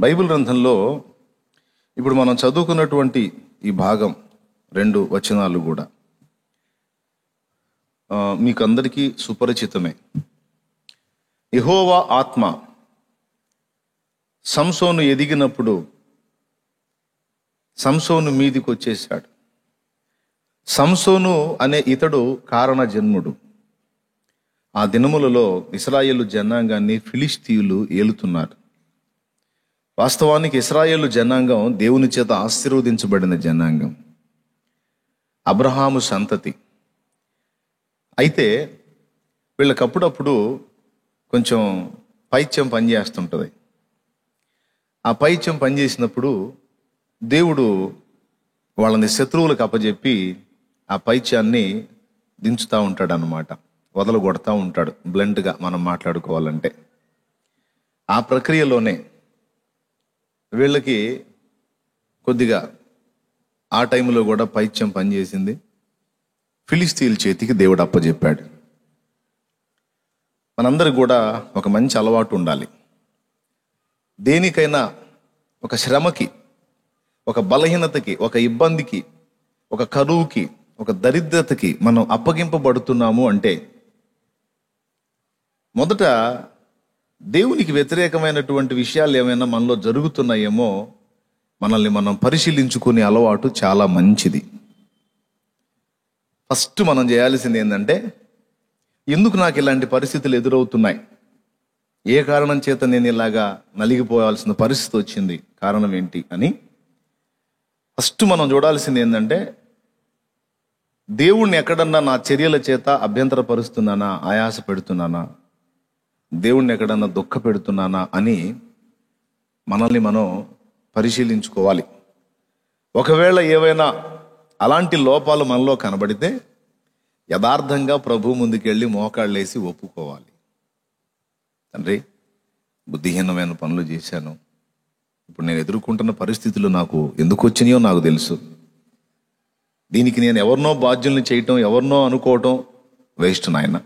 Bible గ్రంథంలో ఇప్పుడు మనం చదువుకున్నటువంటి ఈ భాగం 2 వచనాలు కూడా మీకు అందరికీ సుపరిచితమే. యెహోవా ఆత్మ సంసోను ఎదిగినప్పుడు సంసోను మీదికి వచ్చేసాడు. సంసోను అనే ఇతడు కారణ జన్ముడు. ఆ దినములలో ఇశ్రాయేలు జనాంగాన్ని ఫిలిష్తీయులు ఏలుతున్నారు. వాస్తవానికి ఇశ్రాయేలు జనాంగం దేవుని చేత ఆశీర్వదించబడిన జనాంగం, అబ్రహాము సంతతి. అయితే వీళ్ళకప్పుడప్పుడు కొంచెం పైత్యం పనిచేస్తుంటుంది. ఆ పైత్యం పనిచేసినప్పుడు దేవుడు వాళ్ళని శత్రువులకు అప్పచెప్పి ఆ పైత్యాన్ని దించుతూ ఉంటాడు అన్నమాట, వదలగొడతా ఉంటాడు. బ్లంట్గా మనం మాట్లాడుకోవాలంటే ఆ ప్రక్రియలోనే వీళ్ళకి కొద్దిగా ఆ టైంలో కూడా పైత్యం పనిచేసింది. ఫిలిస్తీయుల చేతికి దేవుడు అప్పచెప్పాడు. మనందరికి కూడా ఒక మంచి అలవాటు ఉండాలి. దేనికైనా ఒక శ్రమకి, ఒక బలహీనతకి, ఒక ఇబ్బందికి, ఒక కరువుకి, ఒక దరిద్రతకి మనం అప్పగింపబడుతున్నాము అంటే మొదట దేవునికి వ్యతిరేకమైనటువంటి విషయాలు ఏమైనా మనలో జరుగుతున్నాయేమో మనల్ని మనం పరిశీలించుకునే అలవాటు చాలా మంచిది. ఫస్ట్ మనం చేయాల్సింది ఏంటంటే, ఎందుకు నాకు ఇలాంటి పరిస్థితులు ఎదురవుతున్నాయి, ఏ కారణం చేత నేను ఇలాగా నలిగిపోవాల్సిన పరిస్థితి వచ్చింది, కారణం ఏంటి అని ఫస్ట్ మనం చూడాల్సింది ఏంటంటే, దేవుణ్ణి ఎక్కడన్నా నా చర్యల చేత అభ్యంతరపరుస్తున్నానా, ఆయాస పెడుతున్నానా, దేవుణ్ణి ఎక్కడన్నా దుఃఖ పెడుతున్నానా అని మనల్ని మనం పరిశీలించుకోవాలి. ఒకవేళ ఏవైనా అలాంటి లోపాలు మనలో కనబడితే యథార్థంగా ప్రభు ముందుకెళ్ళి మోకాళ్ళేసి ఒప్పుకోవాలి. తండ్రి, బుద్ధిహీనమైన పనులు చేశాను, ఇప్పుడు నేను ఎదుర్కొంటున్న పరిస్థితులు నాకు ఎందుకు వచ్చినాయో నాకు తెలుసు. దీనికి నేను ఎవరినో బాధ్యుల్ని చేయటం, ఎవరినో అనుకోవటం వేస్ట్ నాయన.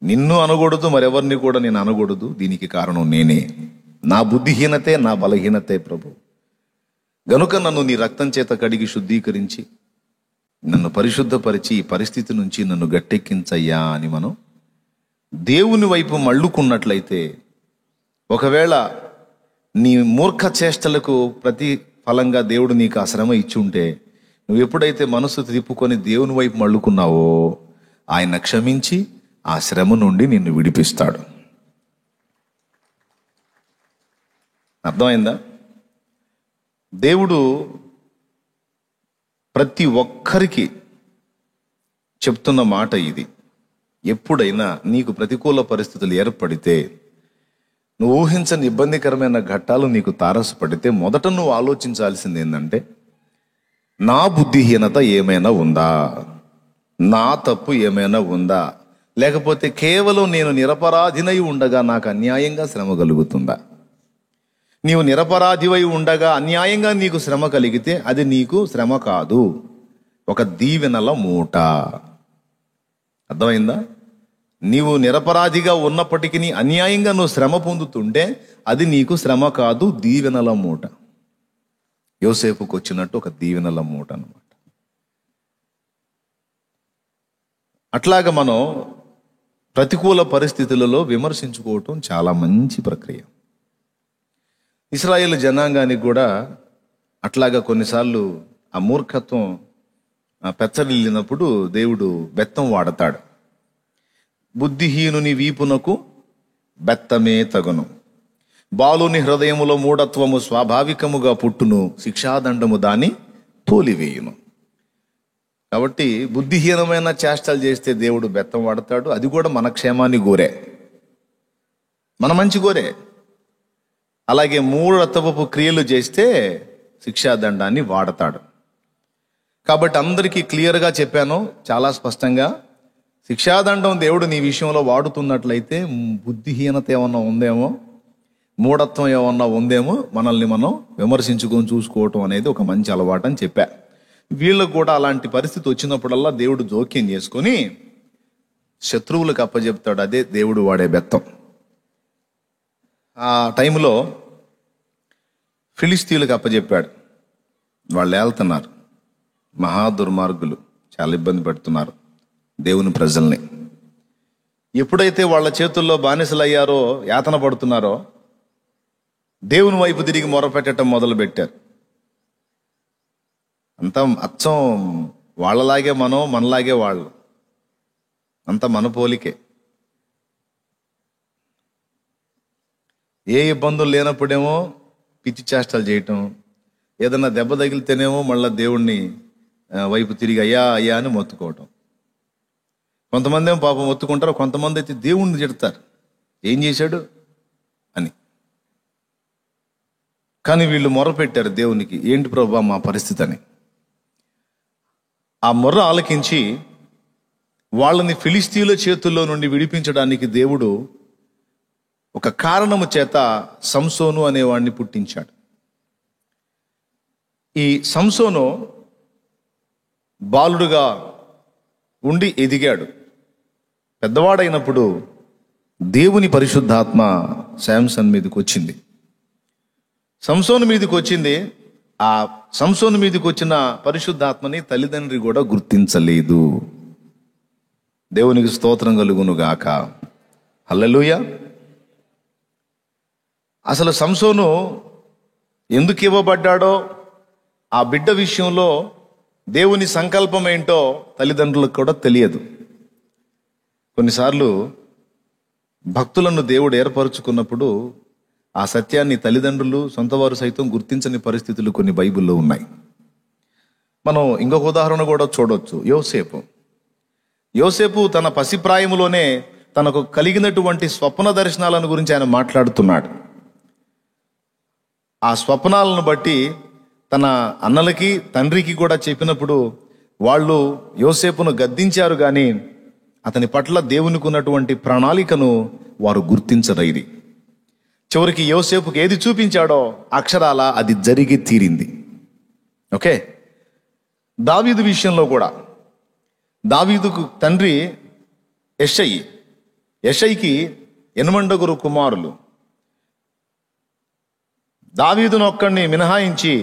నిన్ను అనకూడదు, మరెవరిని కూడా నేను అనకూడదు. దీనికి కారణం నేనే, నా బుద్ధిహీనతే, నా బలహీనతే ప్రభు. గనుక నన్ను నీ రక్తం చేత కడిగి శుద్ధీకరించి నన్ను పరిశుద్ధపరిచి ఈ పరిస్థితి నుంచి నన్ను గట్టెక్కించయ్యా అని మనం దేవుని వైపు మళ్ళుకున్నట్లయితే, ఒకవేళ నీ మూర్ఖ చేష్టలకు ప్రతి ఫలంగా దేవుడు నీకు ఆ శ్రమ ఇచ్చి ఉంటే, నువ్వు ఎప్పుడైతే మనసు తిప్పుకొని దేవుని వైపు మళ్ళుకున్నావో ఆయన క్షమించి ఆ శ్రమ నుండి నిన్ను విడిపిస్తాడు. అర్థమైందా? దేవుడు ప్రతి ఒక్కరికి చెప్తున్న మాట ఇది. ఎప్పుడైనా నీకు ప్రతికూల పరిస్థితులు ఏర్పడితే, నువ్వు ఊహించని ఇబ్బందికరమైన ఘట్టాలు నీకు తారసపడితే, మొదట నువ్వు ఆలోచించాల్సింది ఏంటంటే, నా బుద్ధిహీనత ఏమైనా ఉందా, నా తప్పు ఏమైనా ఉందా, లేకపోతే కేవలం నేను నిరపరాధినై ఉండగా నాకు అన్యాయంగా శ్రమ కలుగుతుందా? నీవు నిరపరాధివై ఉండగా అన్యాయంగా నీకు శ్రమ కలిగితే అది నీకు శ్రమ కాదు, ఒక దీవెనల మూట. అర్థమైందా? నీవు నిరపరాధిగా ఉన్నప్పటికీ అన్యాయంగా నువ్వు శ్రమ పొందుతుంటే అది నీకు శ్రమ కాదు, దీవెనల మూట. యోసేపుకు వచ్చినట్టు ఒక దీవెనల మూట అన్నమాట. అట్లాగా మనం ప్రతికూల పరిస్థితులలో విమర్శించుకోవటం చాలా మంచి ప్రక్రియ. ఇశ్రాయేలు జనాంగానికి కూడా అట్లాగా కొన్నిసార్లు ఆ మూర్ఖత్వం పెచ్చరిల్లినప్పుడు దేవుడు బెత్తం వాడతాడు. బుద్ధిహీనుని వీపునకు బెత్తమే తగును, బాలుని హృదయములో మూఢత్వము స్వాభావికముగా పుట్టును, శిక్షాదండము దాన్ని తోలివేయును. కాబట్టి బుద్ధిహీనమైన చేష్టలు చేస్తే దేవుడు బెత్తం వాడతాడు. అది కూడా మన క్షేమాన్ని కోరే, మన మంచి కోరే. అలాగే మూఢత్వపు క్రియలు చేస్తే శిక్షాదండాన్ని వాడతాడు. కాబట్టి అందరికీ క్లియర్గా చెప్పాను, చాలా స్పష్టంగా. శిక్షాదండం దేవుడు నీ విషయంలో వాడుతున్నట్లయితే బుద్ధిహీనత ఏమన్నా ఉందేమో, మూఢత్వం ఏమన్నా ఉందేమో, మనల్ని మనం విమర్శించుకొని చూసుకోవటం అనేది ఒక మంచి అలవాటు అని చెప్పా. వీళ్ళకు కూడా అలాంటి పరిస్థితి వచ్చినప్పుడల్లా దేవుడు జోక్యం చేసుకొని శత్రువులకు అప్పచెప్తాడు. అదే దేవుడు వాడే బెత్తం. ఆ టైంలో ఫిలిస్తీయులకు అప్పచెప్పాడు. వాళ్ళు ఏళ్తున్నారు, మహా దుర్మార్గులు, చాలా ఇబ్బంది పెడుతున్నారు దేవుని ప్రజల్ని. ఎప్పుడైతే వాళ్ళ చేతుల్లో బానిసలయ్యారో, యాతన పడుతున్నారో, దేవుని వైపు తిరిగి మొరపెట్టడం మొదలు పెట్టారు. అంతా అచ్చం వాళ్ళలాగే మనలాగే వాళ్ళు, అంతా మన పోలికే. ఏ ఇబ్బందులు లేనప్పుడేమో పిచ్చి చేష్టలు చేయటం, ఏదన్నా దెబ్బ తగిలితేనేమో మళ్ళీ దేవుణ్ణి వైపు తిరిగి అయ్యా అయ్యా అని మొత్తుకోవటం. కొంతమంది ఏమో పాపం మొత్తుకుంటారు, కొంతమంది అయితే దేవుణ్ణి తిడతారు, ఏం చేశాడు అని. కానీ వీళ్ళు మొర్రపెట్టారు దేవునికి, ఏంటి ప్రభువా మా పరిస్థితి అని. ఆ మొర్ర ఆలకించి వాళ్ళని ఫిలిస్తీయుల చేతుల్లో నుండి విడిపించడానికి దేవుడు ఒక కారణము చేత సంసోను అనేవాడిని పుట్టించాడు. ఈ సంసోను బాలుడుగా ఉండి ఎదిగాడు. పెద్దవాడైనప్పుడు దేవుని పరిశుద్ధాత్మ శాంసన్ మీదకి వచ్చింది. సంసోను మీదకి వచ్చింది. ఆ సంసోను మీదకి వచ్చిన పరిశుద్ధాత్మని తల్లిదండ్రి కూడా గుర్తించలేదు. దేవునికి స్తోత్రం కలుగును గాక. హల్లెలూయా. అసలు సంసోను ఎందుకు ఇవ్వబడ్డాడో, ఆ బిడ్డ విషయంలో దేవుని సంకల్పం ఏంటో తల్లిదండ్రులకు కూడా తెలియదు. కొన్నిసార్లు భక్తులను దేవుడు ఏర్పరచుకున్నప్పుడు ఆ సత్యాన్ని తల్లిదండ్రులు, సొంతవారు సైతం గుర్తించని పరిస్థితులు కొన్ని బైబిల్లో ఉన్నాయి. మనం ఇంకొక ఉదాహరణ కూడా చూడవచ్చు. యోసేపు తన పసిప్రాయములోనే తనకు కలిగినటువంటి స్వప్న దర్శనాలను గురించి ఆయన మాట్లాడుతున్నాడు. ఆ స్వప్నాలను బట్టి తన అన్నలకి, తండ్రికి కూడా చెప్పినప్పుడు వాళ్ళు యోసేపును గద్దించారు, కానీ అతని పట్ల దేవునికి ఉన్నటువంటి ప్రణాళికను వారు గుర్తించరైరి. చివరికి యోసేపుకి ఏది చూపించాడో అక్షరాల అది జరిగి తీరింది. ఓకే. దావీదు విషయంలో కూడా, దావీదుకు తండ్రి యెషయికి 8 కుమారులు. దావీదును ఒక్కడిని మినహాయించి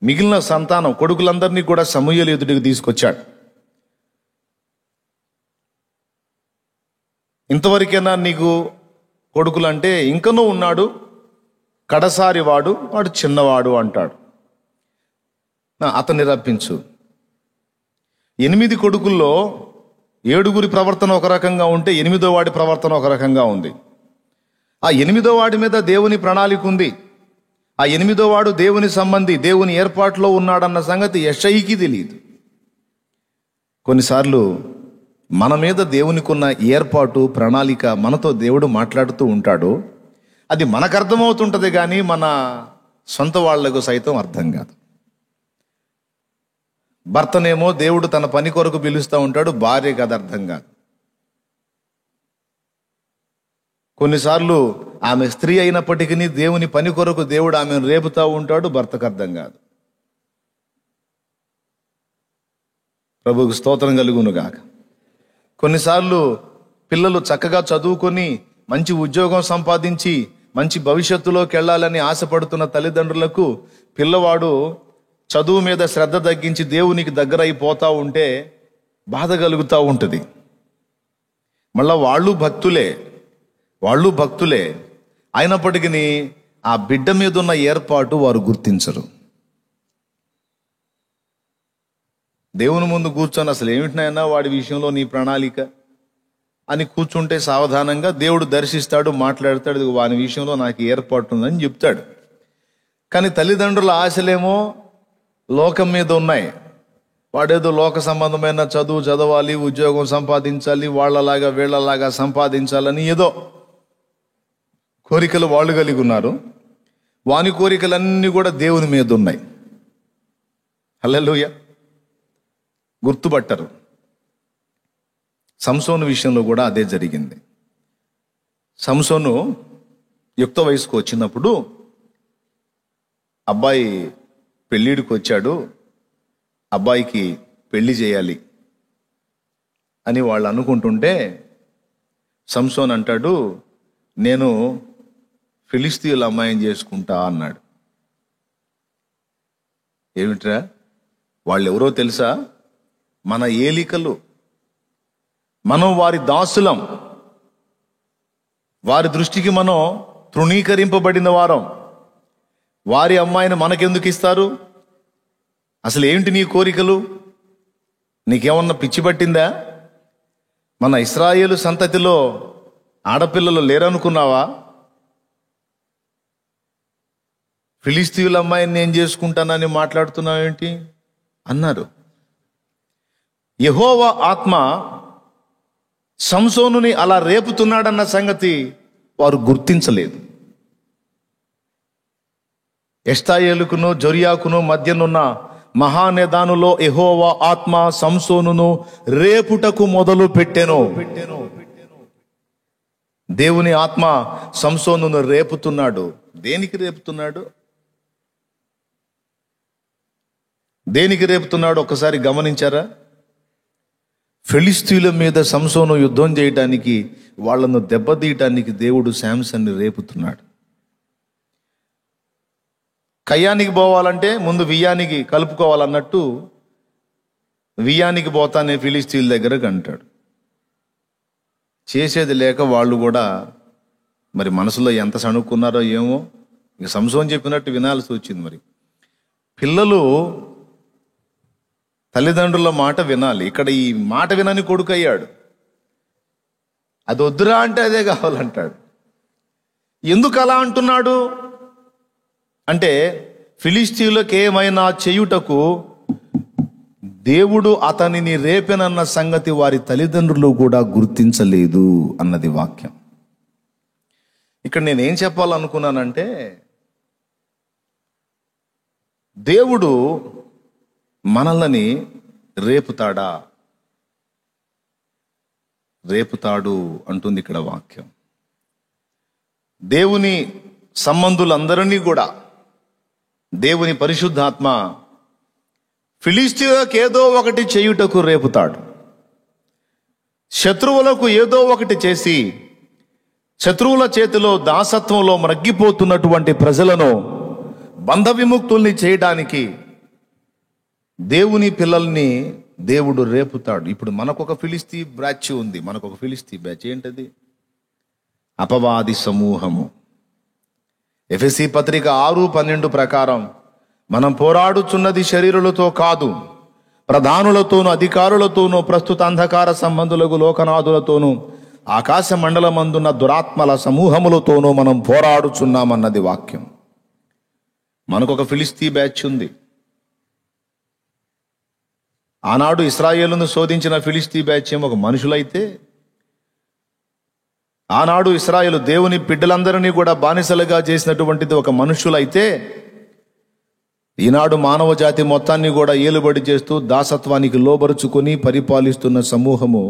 మిగిలిన సంతానం కొడుకులందరినీ కూడా సమూయేలు ఎదుటికి తీసుకొచ్చాడు. ఇంతవరకైనా నీకు కొడుకులంటే ఇంకనూ ఉన్నాడు, కడసారి వాడు చిన్నవాడు అంటాడు. అతన్ని రప్పించు. 8 కొడుకుల్లో 7 ప్రవర్తన ఒక రకంగా ఉంటే 8వ వాడి ప్రవర్తన ఒక రకంగా ఉంది. ఆ 8వ వాడి మీద దేవుని ప్రణాళిక ఉంది. ఆ 8వ వాడు దేవుని సంబంధి, దేవుని ఏర్పాటులో ఉన్నాడన్న సంగతి యెషయికి తెలియదు. కొన్నిసార్లు మన మీద దేవునికి ఉన్న ఏర్పాటు, ప్రణాళిక, మనతో దేవుడు మాట్లాడుతూ ఉంటాడు. అది మనకు అర్థమవుతుంటది, కానీ మన సొంత వాళ్లకు సైతం అర్థం కాదు. భర్తనేమో దేవుడు తన పని కొరకు పిలుస్తూ ఉంటాడు, భార్యకు అది అర్థం కాదు. కొన్నిసార్లు ఆమె స్త్రీ అయినప్పటికీ దేవుని పని కొరకు దేవుడు ఆమెను రేపుతూ ఉంటాడు, భర్తకు అర్థం కాదు. ప్రభువుకు స్తోత్రం కలుగును గాక. కొన్నిసార్లు పిల్లలు చక్కగా చదువుకొని మంచి ఉద్యోగం సంపాదించి మంచి భవిష్యత్తులోకి వెళ్ళాలని ఆశపడుతున్న తల్లిదండ్రులకు పిల్లవాడు చదువు మీద శ్రద్ధ తగ్గించి దేవునికి దగ్గర అయిపోతూ ఉంటే బాధ కలుగుతూ ఉంటుంది. మళ్ళా వాళ్ళు భక్తులే అయినప్పటికీ ఆ బిడ్డ మీద ఉన్న ఏర్పాటు వారు గుర్తించరు. దేవుని ముందు కూర్చొని అసలు ఏమిటినైనా వాడి విషయంలో నీ ప్రణాళిక అని కూర్చుంటే సావధానంగా దేవుడు దర్శిస్తాడు, మాట్లాడతాడు, వాని విషయంలో నాకు ఏర్పాటు ఉందని చెప్తాడు. కానీ తల్లిదండ్రుల ఆశలేమో లోకం మీద ఉన్నాయి. వాడేదో లోక సంబంధమైన చదువు చదవాలి, ఉద్యోగం సంపాదించాలి, వాళ్ళలాగా వీళ్ళలాగా సంపాదించాలని ఏదో కోరికలు వాళ్ళు కలిగి ఉన్నారు. వాని కోరికలన్నీ కూడా దేవుని మీద ఉన్నాయి. హల్లెలూయా. గుర్తుపట్టరు. సంసోను విషయంలో కూడా అదే జరిగింది. సంసోను యుక్త వయసుకు వచ్చినప్పుడు అబ్బాయి పెళ్ళిడికి వచ్చాడు, అబ్బాయికి పెళ్లి చేయాలి అని వాళ్ళు అనుకుంటుంటే సంసోన్ అంటాడు, నేను ఫిలిస్తీయుల అమ్మాయిని చేసుకుంటా అన్నాడు. ఏమిట్రా? వాళ్ళు ఎవరో తెలుసా? మన ఏలికలు, మనం వారి దాసులం, వారి దృష్టికి మనం తృణీకరింపబడిన వారం. వారి అమ్మాయిని మనకెందుకు ఇస్తారు? అసలు ఏంటి నీ కోరికలు? నీకేమన్నా పిచ్చి పట్టిందా? మన ఇశ్రాయేలు సంతతిలో ఆడపిల్లలు లేరనుకున్నావా? ఫిలిస్తీయుల అమ్మాయిని నేను చేసుకుంటానని మాట్లాడుతున్నావేంటి అన్నారు. యెహోవా ఆత్మ సంసోనుని అలా రేపుతున్నాడన్న సంగతి వారు గుర్తించలేదు. ఎష్తాయేలుకును జొరియాకును మధ్యనున్న మహానేదానులో యెహోవా ఆత్మ సంసోనును రేపుటకు మొదలు పెట్టెను. దేవుని ఆత్మ సంసోనును రేపుతున్నాడు. దేనికి రేపుతున్నాడు? దేనికి రేపుతున్నాడు ఒక్కసారి గమనించారా? ఫిలిస్తీయుల మీద సంసోను యుద్ధం చేయడానికి, వాళ్ళను దెబ్బతీయటానికి దేవుడు శాంసన్ని రేపుతున్నాడు. కయ్యానికి పోవాలంటే ముందు వియ్యానికి కలుపుకోవాలన్నట్టు వియ్యానికి పోతానే ఫిలిస్తీయుల దగ్గరకు అంటాడు. చేసేది లేక వాళ్ళు కూడా మరి మనసులో ఎంత సణుక్కున్నారో ఏమో, ఇక సంసోను చెప్పినట్టు వినాల్సి వచ్చింది. మరి పిల్లలు తల్లిదండ్రుల మాట వినాలి. ఇక్కడ ఈ మాట వినని కొడుకు అయ్యాడు. అది వద్దురా అంటే అదే కావాలంటాడు. ఎందుకు అలా అంటున్నాడు అంటే, ఫిలిస్తీయులకు ఏమైనా చేయుటకు దేవుడు అతనిని రేపెనన్న సంగతి వారి తల్లిదండ్రులు కూడా గుర్తించలేదు అన్నది వాక్యం. ఇక్కడ నేనేం చెప్పాలనుకున్నానంటే, దేవుడు మనల్ని రేపుతాడా? రేపుతాడు అంటుంది ఇక్కడ వాక్యం. దేవుని సంబంధులందరినీ కూడా దేవుని పరిశుద్ధాత్మ ఫిలిస్తీయులకు ఏదో ఒకటి చేయుటకు రేపుతాడు. శత్రువులకు ఏదో ఒకటి చేసి శత్రువుల చేతిలో దాసత్వంలో మ్రగ్గిపోతున్నటువంటి ప్రజలను బంధ విముక్తుల్ని చేయడానికి దేవుని పిల్లల్ని దేవుడు రేపుతాడు. ఇప్పుడు మనకొక ఫిలిస్తీ బ్యాచ్ ఉంది. మనకొక ఫిలిస్తీ బ్యాచ్ ఏంటది? అపవాది సమూహము. ఎఫెసీ పత్రిక 6:12 ప్రకారం మనం పోరాడుచున్నది శరీరులతో కాదు, ప్రధానులతోనూ అధికారులతోనూ ప్రస్తుత అంధకార సంబంధులకు లోకనాథులతోనూ ఆకాశ మండలమందున్న దురాత్మల సమూహములతోనూ మనం పోరాడుచున్నామన్నది వాక్యం. మనకొక ఫిలిస్తీ బ్యాచ్ ఉంది. ఆనాడు ఇశ్రాయేలును శోధించిన ఫిలిస్తీ బ్యాచ్ ఏమో ఒక మనుషులైతే, ఆనాడు ఇశ్రాయేలు దేవుని బిడ్డలందరినీ కూడా బానిసలుగా చేసినటువంటిది ఒక మనుషులైతే, ఈనాడు మానవ జాతి మొత్తాన్ని కూడా ఏలుబడి చేస్తూ దాసత్వానికి లోబరుచుకొని పరిపాలిస్తున్న సమూహము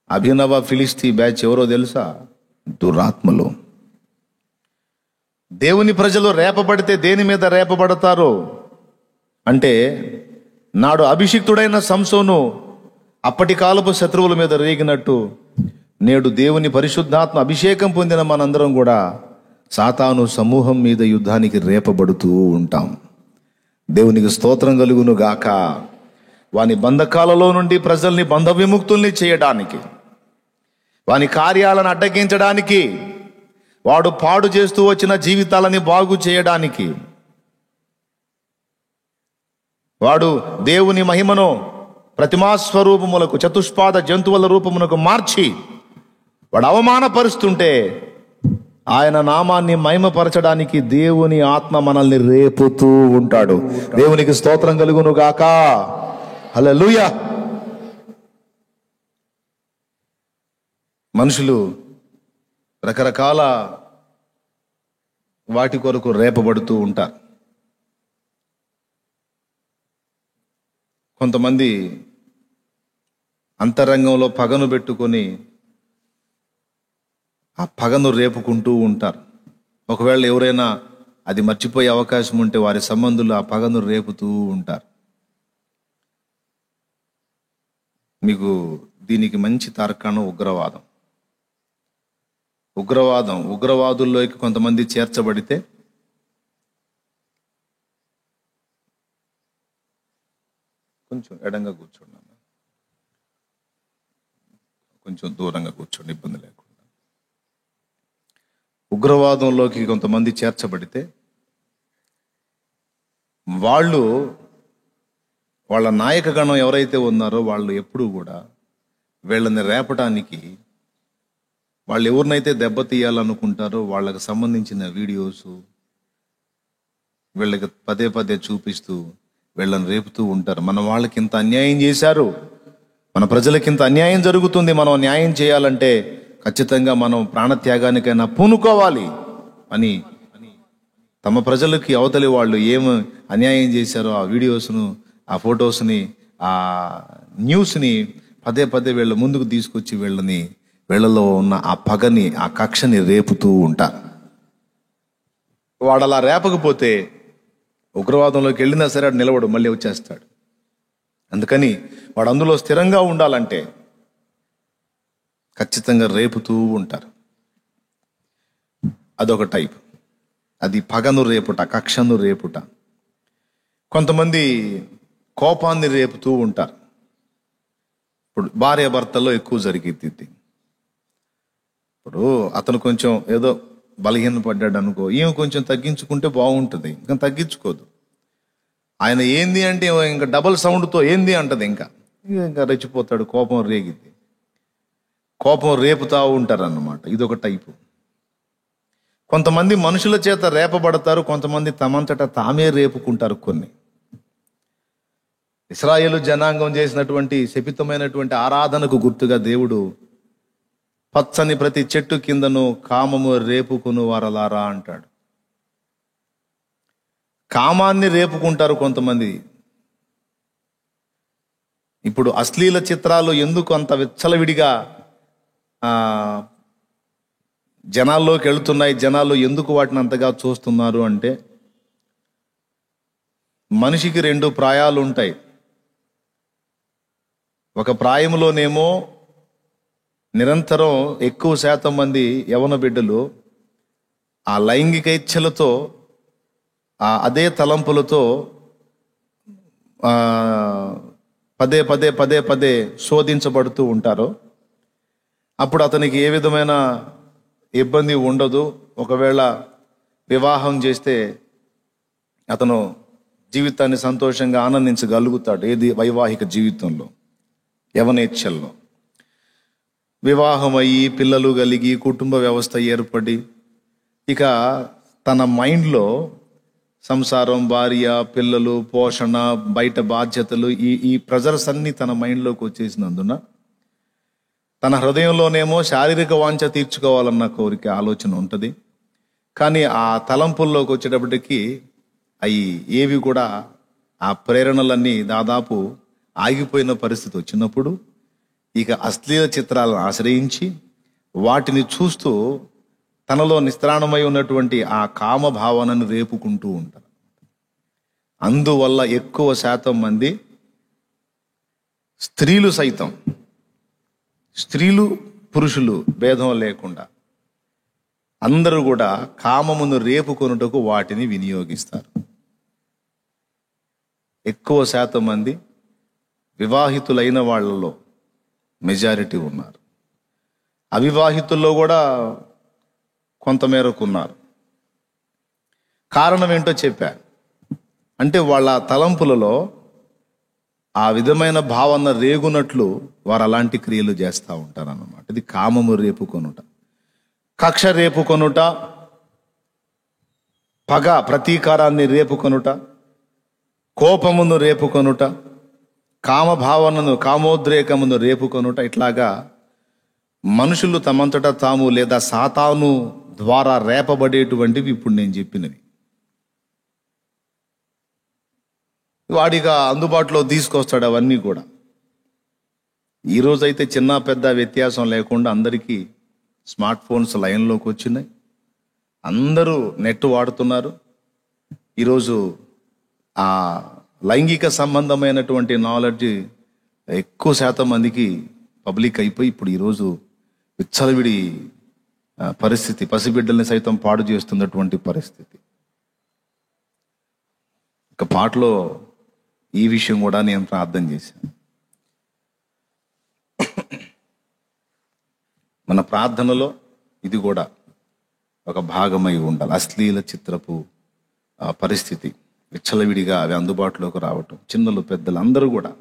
అభినవ ఫిలిస్తీ బ్యాచ్ ఎవరో తెలుసా? దురాత్మలు. దేవుని ప్రజలు రేపబడితే దేని మీద రేపబడతారు అంటే, నాడు అభిషిక్తుడైన సంసోను అప్పటి కాలపు శత్రువుల మీద రేగినట్టు, నేడు దేవుని పరిశుద్ధాత్మ అభిషేకం పొందిన మనందరం కూడా సాతాను సమూహం మీద యుద్ధానికి రేపబడుతూ ఉంటాం. దేవునికి స్తోత్రం కలుగును గాక. వాని బంధకాలలో నుండి ప్రజల్ని బంధ విముక్తుల్ని చేయడానికి, వాని కార్యాలను అడ్డగించడానికి, వాడు పాడు చేస్తూ వచ్చిన జీవితాలని బాగు చేయడానికి, వాడు దేవుని మహిమను ప్రతిమాస్వరూపములకు చతుష్పాద జంతువుల రూపమునకు మార్చి వాడు అవమానపరుస్తుంటే, ఆయన నామాన్ని మహిమపరచడానికి దేవుని ఆత్మ మనల్ని రేపుతూ ఉంటాడు. దేవునికి స్తోత్రం కలుగును గాక. హల్లెలూయా. మనుషులు రకరకాల వాటి కొరకు రేపబడుతూ ఉంటారు. కొంతమంది అంతరంగంలో పగను పెట్టుకొని ఆ పగను రేపుకుంటూ ఉంటారు. ఒకవేళ ఎవరైనా అది మర్చిపోయే అవకాశం ఉంటే వారి సంబంధులు ఆ పగను రేపుతూ ఉంటారు. మీకు దీనికి మంచి తార్కాణం ఉగ్రవాదుల్లోకి కొంతమంది చేర్చబడితే కొంచెం ఎడంగా కూర్చోండి అన్న, కొంచెం దూరంగా కూర్చోండి, ఇబ్బంది లేకుండా. ఉగ్రవాదంలోకి కొంతమంది చేర్చబడితే వాళ్ళ నాయకగణం ఎవరైతే ఉన్నారో వాళ్ళు ఎప్పుడూ కూడా వీళ్ళని రేపటానికి, వాళ్ళు ఎవరినైతే దెబ్బతీయాలనుకుంటారో వాళ్ళకి సంబంధించిన వీడియోస్ వీళ్ళకి పదే పదే చూపిస్తూ వీళ్ళని రేపుతూ ఉంటారు. మన వాళ్ళకి ఇంత అన్యాయం చేశారు, మన ప్రజలకి ఇంత అన్యాయం జరుగుతుంది, మనం న్యాయం చేయాలంటే ఖచ్చితంగా మనం ప్రాణత్యాగానికైనా పూనుకోవాలి అని తమ ప్రజలకి అవతలి వాళ్ళు ఏం అన్యాయం చేశారో ఆ వీడియోస్ను, ఆ ఫొటోస్ని, ఆ న్యూస్ని పదే పదే వీళ్ళ ముందుకు తీసుకొచ్చి వీళ్ళలో ఉన్న ఆ పగని, ఆ కక్షని రేపుతూ ఉంటారు. వాడు అలా రేపకపోతే ఉగ్రవాదంలోకి వెళ్ళినా సరే వాడు నిలవడు, మళ్ళీ వచ్చేస్తాడు. అందుకని వాడు అందులో స్థిరంగా ఉండాలంటే ఖచ్చితంగా రేపుతూ ఉంటారు. అదొక టైప్, అది పగను రేపుట, కక్షను రేపుట. కొంతమంది కోపాన్ని రేపుతూ ఉంటారు. ఇప్పుడు భార్య భర్తల్లో ఎక్కువ జరిగింది ఇది. ఇప్పుడు అతను కొంచెం ఏదో బలహీన పడ్డాడు అనుకో, ఈమె కొంచెం తగ్గించుకుంటే బాగుంటుంది, ఇంకా తగ్గించుకోదు. ఆయన ఏంది అంటే ఇంకా డబల్ సౌండ్తో ఏంది అంటది, ఇంకా రెచ్చిపోతాడు, కోపం రేగిద్ది, కోపం రేపుతా ఉంటారు అన్నమాట. ఇదొక టైపు. కొంతమంది మనుషుల చేత రేపబడతారు, కొంతమంది తమంతట తామే రేపుకుంటారు. కొన్ని ఇశ్రాయేలు జనాంగం చేసినటువంటి శపితమైనటువంటి ఆరాధనకు గుర్తుగా దేవుడు పచ్చని ప్రతి చెట్టు కిందను కామము రేపుకును వారలారా అంటాడు. కామాన్ని రేపుకుంటారు కొంతమంది. ఇప్పుడు అశ్లీల చిత్రాలు ఎందుకు అంత విచ్చలవిడిగా జనాల్లోకి వెళుతున్నాయి, జనాలు ఎందుకు వాటిని అంతగా చూస్తున్నారు అంటే, మనిషికి రెండు ప్రాయాలు ఉంటాయి. ఒక ప్రాయంలోనేమో నిరంతరం ఎక్కువ శాతం మంది యవన బిడ్డలు ఆ లైంగిక ఇచ్ఛలతో, అదే తలంపులతో పదే పదే పదే పదే శోధించబడుతూ ఉంటారు. అప్పుడు అతనికి ఏ విధమైన ఇబ్బంది ఉండదు. ఒకవేళ వివాహం చేస్తే అతను జీవితాన్ని సంతోషంగా ఆనందించగలుగుతాడు. ఏది వైవాహిక జీవితంలో, యవనేచ్ఛల్లో. వివాహం అయ్యి పిల్లలు కలిగి కుటుంబ వ్యవస్థ ఏర్పడి ఇక తన మైండ్లో సంసారం, భార్య, పిల్లలు, పోషణ, బయట బాధ్యతలు, ఈ ప్రెజర్స్ అన్ని తన మైండ్లోకి వచ్చేసినందున తన హృదయంలోనేమో శారీరక వాంఛ తీర్చుకోవాలన్న కోరిక, ఆలోచన ఉంటుంది. కానీ ఆ తలంపుల్లోకి వచ్చేటప్పటికి అవి ఏవి కూడా, ఆ ప్రేరణలన్నీ దాదాపు ఆగిపోయిన పరిస్థితి వచ్చినప్పుడు ఇక అశ్లీల చిత్రాలను ఆశ్రయించి వాటిని చూస్తూ తనలో నిస్త్రాణమై ఉన్నటువంటి ఆ కామ భావనను రేపుకుంటూ ఉంటారు. అందువల్ల ఎక్కువ శాతం మంది స్త్రీలు సైతం, స్త్రీలు పురుషులు భేదం లేకుండా అందరూ కూడా కామమును రేపుకొనుటకు వాటిని వినియోగిస్తారు. ఎక్కువ శాతం మంది వివాహితులైన వాళ్ళలో మెజారిటీ ఉన్నారు. అవివాహితుల్లో కూడా కొంతమేరకు ఉన్నారు. కారణం ఏంటో చెప్పా. అంటే వాళ్ళ తలంపులలో ఆ విధమైన భావన రేగునట్లు వారు అలాంటి క్రియలు చేస్తూ ఉంటారు అన్నమాట. ఇది కామము రేపుకొనుట, కక్ష రేపుకొనుట, పగ ప్రతీకారాన్ని రేపుకొనుట, కోపమును రేపుకొనుట, కామభావనను, కామోద్రేకమును రేపుకొనుట. ఇట్లాగా మనుషులు తమంతటా తాము లేదా సాతాను ద్వారా రేపబడేటువంటివి ఇప్పుడు నేను చెప్పినవి. వాడిగా అందుబాటులో తీసుకొస్తాడు అవన్నీ కూడా. ఈరోజైతే చిన్న పెద్ద వ్యత్యాసం లేకుండా అందరికీ స్మార్ట్ ఫోన్స్ లైన్లోకి వచ్చినాయి. అందరూ నెట్ వాడుతున్నారు. ఈరోజు ఆ లైంగిక సంబంధమైనటువంటి నాలెడ్జ్ ఎక్కువ శాతం మందికి పబ్లిక్ అయిపోయి ఇప్పుడు ఈరోజు విచ్చలవిడి పరిస్థితి, పసిబిడ్డల్ని సైతం పాడు చేస్తున్నటువంటి పరిస్థితి. ఒక పాటలో ఈ విషయం కూడా నేను ప్రార్థన చేశాను. మన ప్రార్థనలో ఇది కూడా ఒక భాగమై ఉండాలి. అశ్లీల చిత్రపు పరిస్థితి విచ్చలవిడిగా అవి అందుబాటులోకి రావటం, చిన్నలు పెద్దలు అందరూ కూడా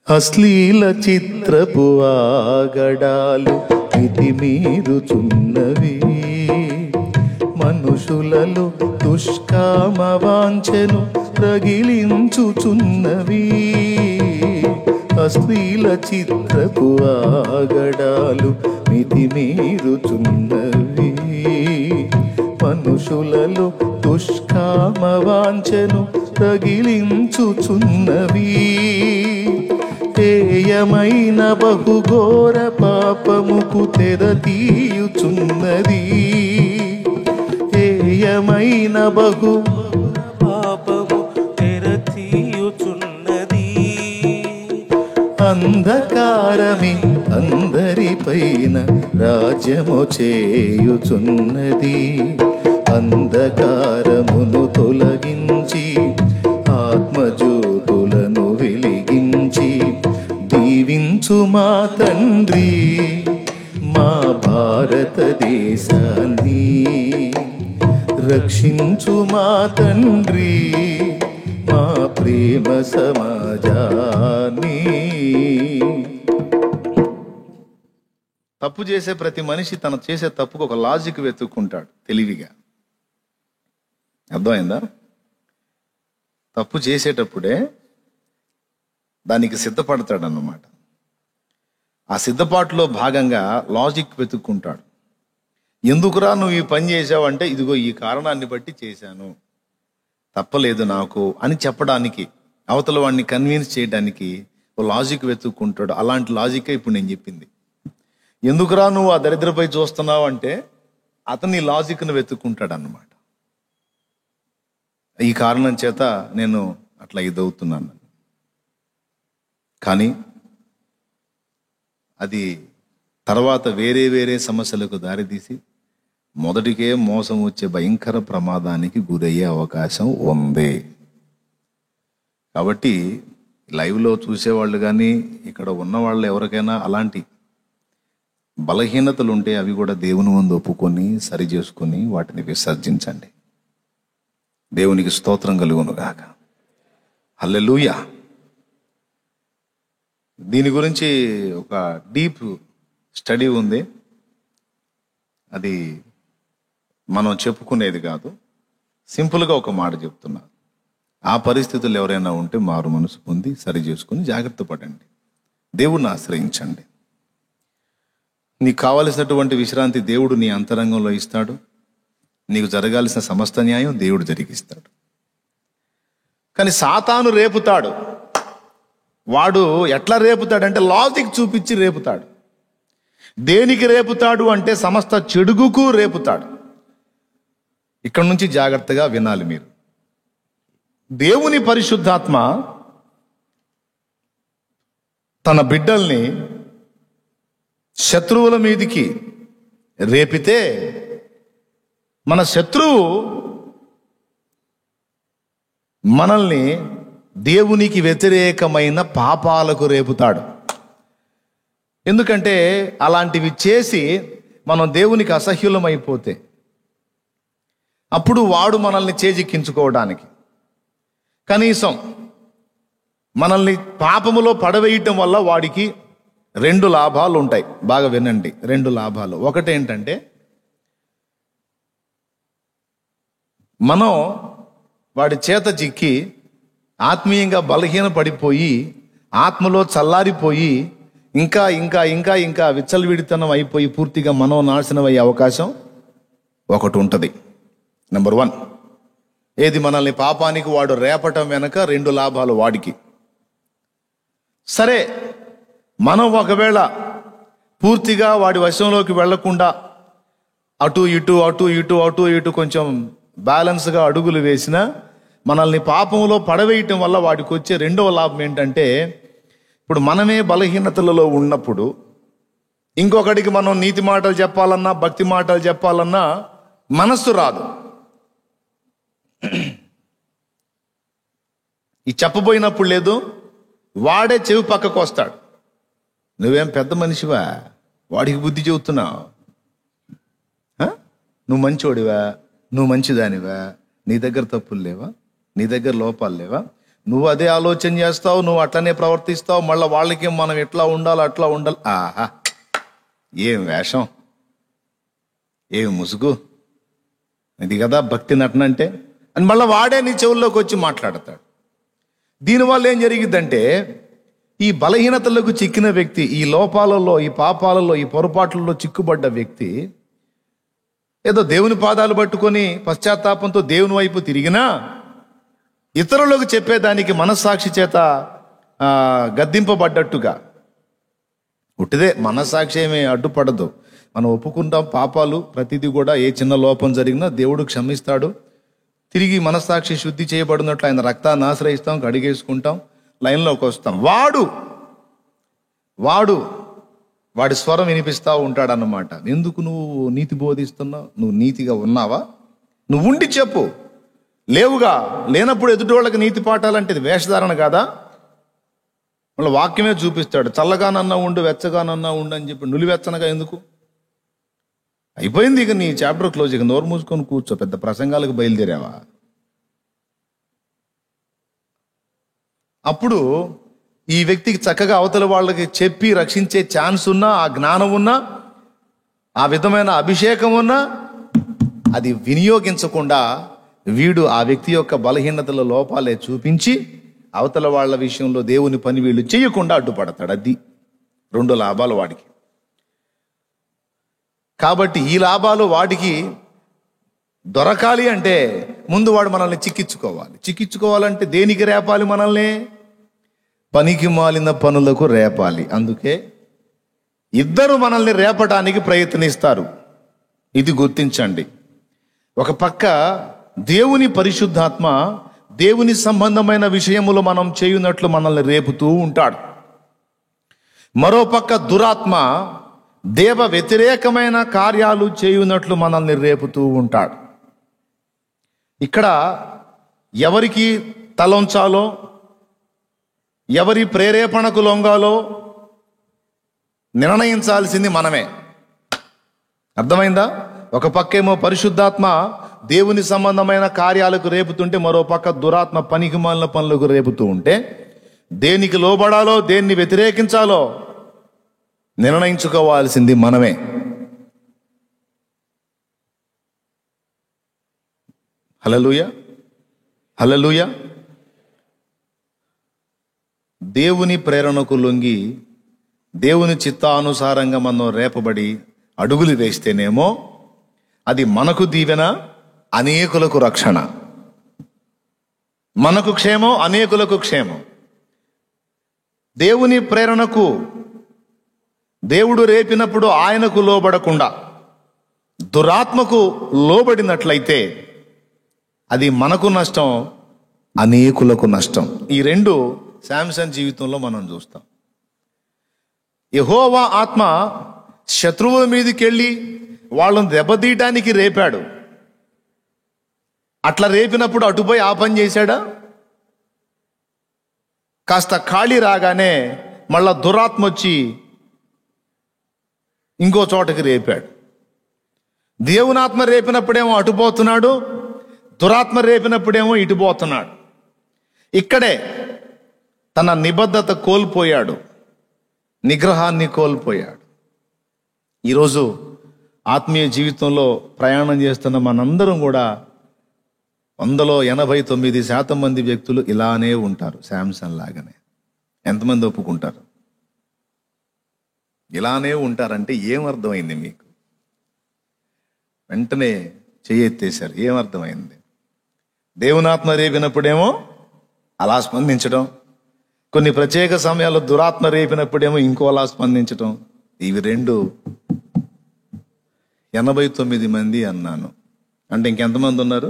అశ్లీల చిత్రపు ఆగడాలు మితిమీరుచున్నవి, మనుషులలో దుష్కామ వాంఛను రగిలించుచున్నవి. అశ్లీల చిత్రపు ఆగడాలు మితిమీరుచున్నవి, మనుషులలో దుష్కామ వాంఛను రగిలించుచున్నవి. హేయమైన బహుఘోర పాపముకు తెర తీయుచున్నది, హేయమైన బహు పాపము తెర తీయుచున్నది. అంధకారమే అందరిపైన రాజ్యము చేయుచున్నది. అంధకారమును తొలగించి ఆత్మజ్యోతులను వెలిగించి దీవించు మా తండ్రి మా భారతదేశాన్ని, రక్షించు మా తండ్రి మా ప్రేమ సమాజాన్ని. తప్పు చేసే ప్రతి మనిషి తను చేసే తప్పుకు ఒక లాజిక్ వెతుక్కుంటాడు తెలివిగా. అర్థమైందా? తప్పు చేసేటప్పుడే దానికి సిద్ధపడతాడు అన్నమాట. ఆ సిద్ధపాటులో భాగంగా లాజిక్ వెతుక్కుంటాడు. ఎందుకురా నువ్వు ఈ పని చేసావంటే, ఇదిగో ఈ కారణాన్ని బట్టి చేశాను, తప్పలేదు నాకు అని చెప్పడానికి, అవతల వాడిని కన్విన్స్ చేయడానికి ఓ లాజిక్ వెతుక్కుంటాడు. అలాంటి లాజికే ఇప్పుడు నేను చెప్పింది. ఎందుకురా నువ్వు ఆ దరిద్రపై చూస్తున్నావు అంటే అతని లాజిక్ను వెతుక్కుంటాడు అన్నమాట. ఈ కారణం చేత నేను అట్లా ఇదవుతున్నాను. కానీ అది తర్వాత వేరే వేరే సమస్యలకు దారితీసి మొదటికే మోసం వచ్చే భయంకర ప్రమాదానికి గురయ్యే అవకాశం ఉంది. కాబట్టి లైవ్లో చూసేవాళ్ళు కానీ ఇక్కడ ఉన్నవాళ్ళు ఎవరికైనా అలాంటి బలహీనతలు ఉంటే అవి కూడా దేవుని ముందు ఒప్పుకొని సరి చేసుకొని వాటిని విసర్జించండి. దేవునికి స్తోత్రం కలుగును గాక. హల్లెలూయా. దీని గురించి ఒక డీప్ స్టడీ ఉంది. అది మనం చెప్పుకునేది కాదు. సింపుల్గా ఒక మాట చెప్తున్నా. ఆ పరిస్థితులు ఎవరైనా ఉంటే మారు మనసు పొంది సరి చేసుకుని జాగ్రత్త పడండి. దేవుడిని ఆశ్రయించండి. నీకు కావలసినటువంటి విశ్రాంతి దేవుడు నీ అంతరంగంలో ఇస్తాడు. నీకు జరగాల్సిన సమస్త న్యాయం దేవుడు జరిగిస్తాడు. కానీ సాతాను రేపుతాడు. వాడు ఎట్లా రేపుతాడంటే లాజిక్ చూపించి రేపుతాడు. దేనికి రేపుతాడు అంటే సమస్త చెడుగుకు రేపుతాడు. ఇక్కడ నుంచి జాగ్రత్తగా వినాలి మీరు. దేవుని పరిశుద్ధాత్మ తన బిడ్డల్ని శత్రువుల మీదికి రేపితే మన శత్రువు మనల్ని దేవునికి వ్యతిరేకమైన పాపాలకు రేపుతాడు. ఎందుకంటే అలాంటివి చేసి మనం దేవునికి అసహ్యులమైపోతే అప్పుడు వాడు మనల్ని చేజిక్కించుకోవడానికి కనీసం మనల్ని పాపములో పడవేయటం వల్ల వాడికి 2 లాభాలు ఉంటాయి. బాగా వినండి, 2 లాభాలు. ఒకటేంటంటే మనం వాడి చేత చిక్కి ఆత్మీయంగా బలహీన పడిపోయి ఆత్మలో చల్లారిపోయి ఇంకా ఇంకా ఇంకా ఇంకా విచ్చలవిడితనం అయిపోయి పూర్తిగా మనం నాశనం అయ్యే అవకాశం ఒకటి ఉంటుంది. నెంబర్ 1, ఏది మనల్ని పాపానికి వాడు రేపటం వెనక 2 లాభాలు వాడికి. సరే, మనం ఒకవేళ పూర్తిగా వాడి వశంలోకి వెళ్లకుండా అటు ఇటు అటు ఇటు అటు ఇటు కొంచెం బ్యాలెన్స్గా అడుగులు వేసినా మనల్ని పాపంలో పడవేయటం వల్ల వాడికి వచ్చే 2వ లాభం ఏంటంటే, ఇప్పుడు మనమే బలహీనతలలో ఉన్నప్పుడు ఇంకొకటికి మనం నీతి మాటలు చెప్పాలన్నా భక్తి మాటలు చెప్పాలన్నా మనస్సు రాదు. ఈ చెప్పబోయినప్పుడు లేదు, వాడే చెవి పక్కకు వస్తాడు. నువ్వేం పెద్ద మనిషివా, వాడికి బుద్ధి చెబుతున్నావు? నువ్వు మంచివాడివా, నువ్వు మంచిదానివా, నీ దగ్గర తప్పులు లేవా, నీ దగ్గర లోపాలు లేవా? నువ్వు అదే ఆలోచన చేస్తావు, నువ్వు అట్లనే ప్రవర్తిస్తావు. మళ్ళీ వాళ్ళకి మనం ఎట్లా ఉండాలి అట్లా ఉండాలి. ఆహా, ఏం వేషం, ఏం ముసుగు, ఇది కదా భక్తి నటన అంటే అని మళ్ళీ వాడే నీ చెవుల్లోకి వచ్చి మాట్లాడతాడు. దీనివల్ల ఏం జరిగిద్దంటే, ఈ బలహీనతలకు చిక్కిన వ్యక్తి, ఈ లోపాలలో, ఈ పాపాలలో, ఈ పొరపాట్లలో చిక్కుబడ్డ వ్యక్తి ఏదో దేవుని పాదాలు పట్టుకొని పశ్చాత్తాపంతో దేవుని వైపు తిరిగినా ఇతరులకు చెప్పేదానికి మనస్సాక్షి చేత గద్దింపబడ్డట్టుగా, ఉట్టిదే మనస్సాక్షి ఏమీ అడ్డుపడదు. మనం ఒప్పుకుంటాం పాపాలు, ప్రతిదీ కూడా ఏ చిన్న లోపం జరిగినా దేవుడు క్షమిస్తాడు. తిరిగి మనస్సాక్షి శుద్ధి చేయబడినట్లు ఆయన రక్తాన్ని ఆశ్రయిస్తాం, కడిగేసుకుంటాం, లైన్లోకి వస్తాం. వాడి స్వరం వినిపిస్తూ ఉంటాడన్నమాట. ఎందుకు నువ్వు నీతి బోధిస్తున్నావు? నువ్వు నీతిగా ఉన్నావా? నువ్వు ఉండి చెప్పు. లేవుగా, లేనప్పుడు ఎదుటి వాళ్ళకి నీతి పాఠాలంటే ఇది వేషధారణ కాదా? మళ్ళీ వాక్యమే చూపిస్తాడు. చల్లగానన్నా ఉండు, వెచ్చగానన్నా ఉండు అని చెప్పి నులివెచ్చనగా ఎందుకు? అయిపోయింది, ఇక నీ చాప్టర్ క్లోజ్. ఇక నోరు మూసుకొని కూర్చో. పెద్ద ప్రసంగాలకు బయలుదేరావా? అప్పుడు ఈ వ్యక్తికి చక్కగా అవతల వాళ్ళకి చెప్పి రక్షించే ఛాన్స్ ఉన్నా, ఆ జ్ఞానం ఉన్నా, ఆ విధమైన అభిషేకం ఉన్నా, అది వినియోగించకుండా వీడు ఆ వ్యక్తి యొక్క బలహీనతల లోపాలే చూపించి అవతల వాళ్ళ విషయంలో దేవుని పని వీళ్ళు చేయకుండా అడ్డుపడతాడు. అది 2 లాభాలు వాడికి. కాబట్టి ఈ లాభాలు వాడికి దొరకాలి అంటే ముందు వాడు మనల్ని చిక్కించుకోవాలంటే దేనికి రేపాలి? మనల్ని పనికి మాలిన పనులకు రేపాలి. అందుకే ఇద్దరు మనల్ని రేపడానికి ప్రయత్నిస్తారు. ఇది గుర్తించండి. ఒక పక్క దేవుని పరిశుద్ధాత్మ దేవుని సంబంధమైన విషయములు మనం చేయునట్లు మనల్ని రేపుతూ ఉంటాడు. మరోపక్క దురాత్మ దేవ వ్యతిరేకమైన కార్యాలు చేయునట్లు మనల్ని రేపుతూ ఉంటాడు. ఇక్కడ ఎవరికి తలొంచాలో, ఎవరి ప్రేరేపణకు లొంగాలో నిర్ణయించాల్సింది మనమే. అర్థమైందా? ఒక పక్కేమో పరిశుద్ధాత్మ దేవుని సంబంధమైన కార్యాలకు రేపుతుంటే, మరో పక్క దురాత్మ పనికి మాలిన పనులకు రేపుతూ ఉంటే, దేనికి లోబడాలో దేన్ని వ్యతిరేకించాలో నిర్ణయించుకోవాల్సింది మనమే. హల్లెలూయా, హల్లెలూయా. దేవుని ప్రేరణకు లొంగి దేవుని చిత్తానుసారంగా మనం రేపబడి అడుగులు వేస్తేనేమో అది మనకు దీవెన, అనేకులకు రక్షణ. మనకు క్షేమం, అనేకులకు క్షేమం. దేవుని ప్రేరణకు దేవుడు రేపినప్పుడు ఆయనకు లోబడకుండా దురాత్మకు లోబడినట్లయితే అది మనకు నష్టం, అనేకులకు నష్టం. ఈ 2 శాంసన్ జీవితంలో మనం చూస్తాం. యెహోవా ఆత్మ శత్రువుల మీదకి వెళ్ళి వాళ్ళని దెబ్బతీయటానికి రేపాడు. అట్లా రేపినప్పుడు అటుపోయి ఆ పని చేశాడా? కాస్త ఖాళీ రాగానే మళ్ళా దురాత్మ వచ్చి ఇంకో చోటకి రేపాడు. దేవునాత్మ రేపినప్పుడేమో అటుపోతున్నాడు, దురాత్మ రేపినప్పుడేమో ఇటుపోతున్నాడు. ఇక్కడే తన నిబద్ధత కోల్పోయాడు, నిగ్రహాన్ని కోల్పోయాడు. ఈరోజు ఆత్మీయ జీవితంలో ప్రయాణం చేస్తున్న మనందరం కూడా 100లో 89% మంది వ్యక్తులు ఇలానే ఉంటారు. శాంసన్ లాగానే. ఎంతమంది ఒప్పుకుంటారు? ఇలానే ఉంటారంటే ఏమర్థమైంది మీకు? వెంటనే చెయ్యెత్తేశారు. ఏమర్థమైంది? దేవునాత్మ రేపినప్పుడేమో అలా స్పందించడం, కొన్ని ప్రత్యేక సమయాల్లో దురాత్మ రేపినప్పుడేమో ఇంకోలా స్పందించడం. ఇవి 2 89 మంది అన్నాను అంటే ఇంకెంతమంది ఉన్నారు?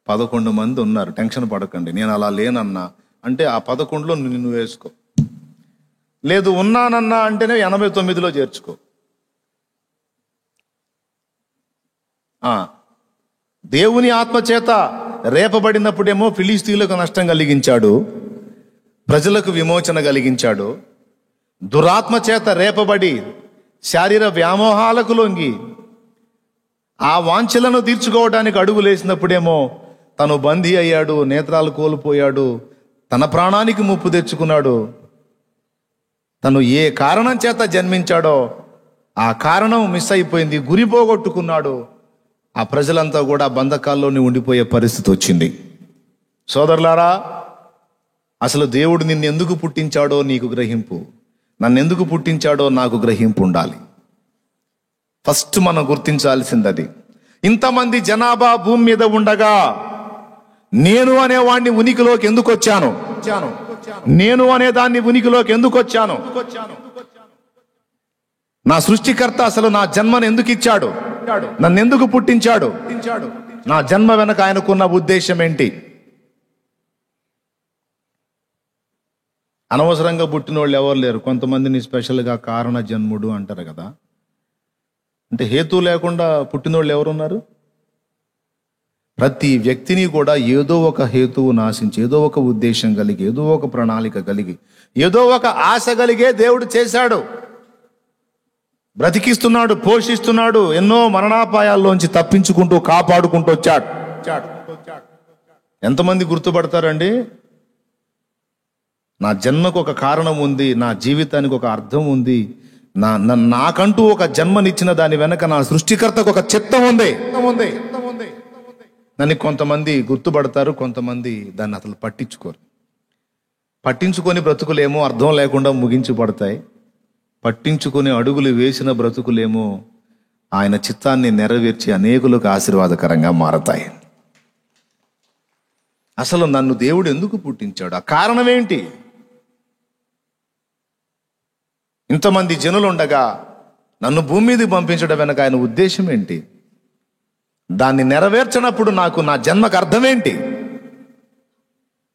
11 మంది ఉన్నారు. టెన్షన్ పడకండి, నేను అలా లేనన్నా అంటే ఆ 11లో నువ్వు వేసుకో. లేదు ఉన్నానన్నా అంటేనే 89లో చేర్చుకో. దేవుని ఆత్మ చేత రేపబడినప్పుడేమో ఫిలిస్తీయులకు నష్టం కలిగించాడు, ప్రజలకు విమోచన కలిగించాడు. దురాత్మ చేత రేపబడి శారీర వ్యామోహాలకు లొంగి ఆ వాంఛలను తీర్చుకోవడానికి అడుగులేసినప్పుడేమో తను బందీ అయ్యాడు, నేత్రాలు కోల్పోయాడు, తన ప్రాణానికి ముప్పు తెచ్చుకున్నాడు. తను ఏ కారణం చేత జన్మించాడో ఆ కారణం మిస్ అయిపోయింది, గురి పోగొట్టుకున్నాడు. ఆ ప్రజలంతా కూడా బంధకాల్లోనే ఉండిపోయే పరిస్థితి వచ్చింది. సోదరులారా, అసలు దేవుడు నిన్ను ఎందుకు పుట్టించాడో నీకు గ్రహింపు, నన్ను ఎందుకు పుట్టించాడో నాకు గ్రహింపు ఉండాలి. ఫస్ట్ మనం గుర్తించాల్సింది అది. ఇంతమంది జనాభా భూమి మీద ఉండగా నేను అనేవాడిని ఉనికిలోకి ఎందుకు వచ్చాను? నేను అనే దాన్ని ఉనికిలోకి ఎందుకు వచ్చాను? నా సృష్టికర్త అసలు నా జన్మను ఎందుకు ఇచ్చాడు? నన్ను ఎందుకు పుట్టించాడు? నా జన్మ వెనక ఆయనకున్న ఉద్దేశం ఏంటి? అనవసరంగా పుట్టిన వాళ్ళు ఎవరు లేరు. కొంతమందిని స్పెషల్గా కారణ జన్ముడు అంటారు కదా. అంటే హేతు లేకుండా పుట్టినోళ్ళు ఎవరున్నారు? ప్రతి వ్యక్తిని కూడా ఏదో ఒక హేతువు నాశించి, ఏదో ఒక ఉద్దేశం కలిగి, ఏదో ఒక ప్రణాళిక కలిగి, ఏదో ఒక ఆశ కలిగే దేవుడు చేశాడు. బ్రతికిస్తున్నాడు, పోషిస్తున్నాడు, ఎన్నో మరణాపాయాల్లోంచి తప్పించుకుంటూ కాపాడుకుంటూ వచ్చాడు. ఎంతమంది గుర్తుపడతారండి? నా జన్మకు ఒక కారణం ఉంది, నా జీవితానికి ఒక అర్థం ఉంది, నాకంటూ ఒక జన్మనిచ్చిన దాని వెనక నా సృష్టికర్తకు ఒక చిత్తం ఉంది. నన్ను కొంతమంది గుర్తుపడతారు, కొంతమంది దాన్ని అసలు పట్టించుకోరు. పట్టించుకొని బ్రతుకులేమో అర్థం లేకుండా ముగించబడతాయి. పట్టించుకుని అడుగులు వేసిన బ్రతుకులేమో ఆయన చిత్తాన్ని నెరవేర్చి అనేకులకు ఆశీర్వాదకరంగా మారతాయి. అసలు నన్ను దేవుడు ఎందుకు పుట్టించాడు? ఆ కారణం ఏంటి? ఇంతమంది జనులు ఉండగా నన్ను భూమి మీదకి పంపించడం వెనక ఆయన ఉద్దేశం ఏంటి? దాన్ని నెరవేర్చినప్పుడు నాకు నా జన్మకు అర్థం ఏంటి?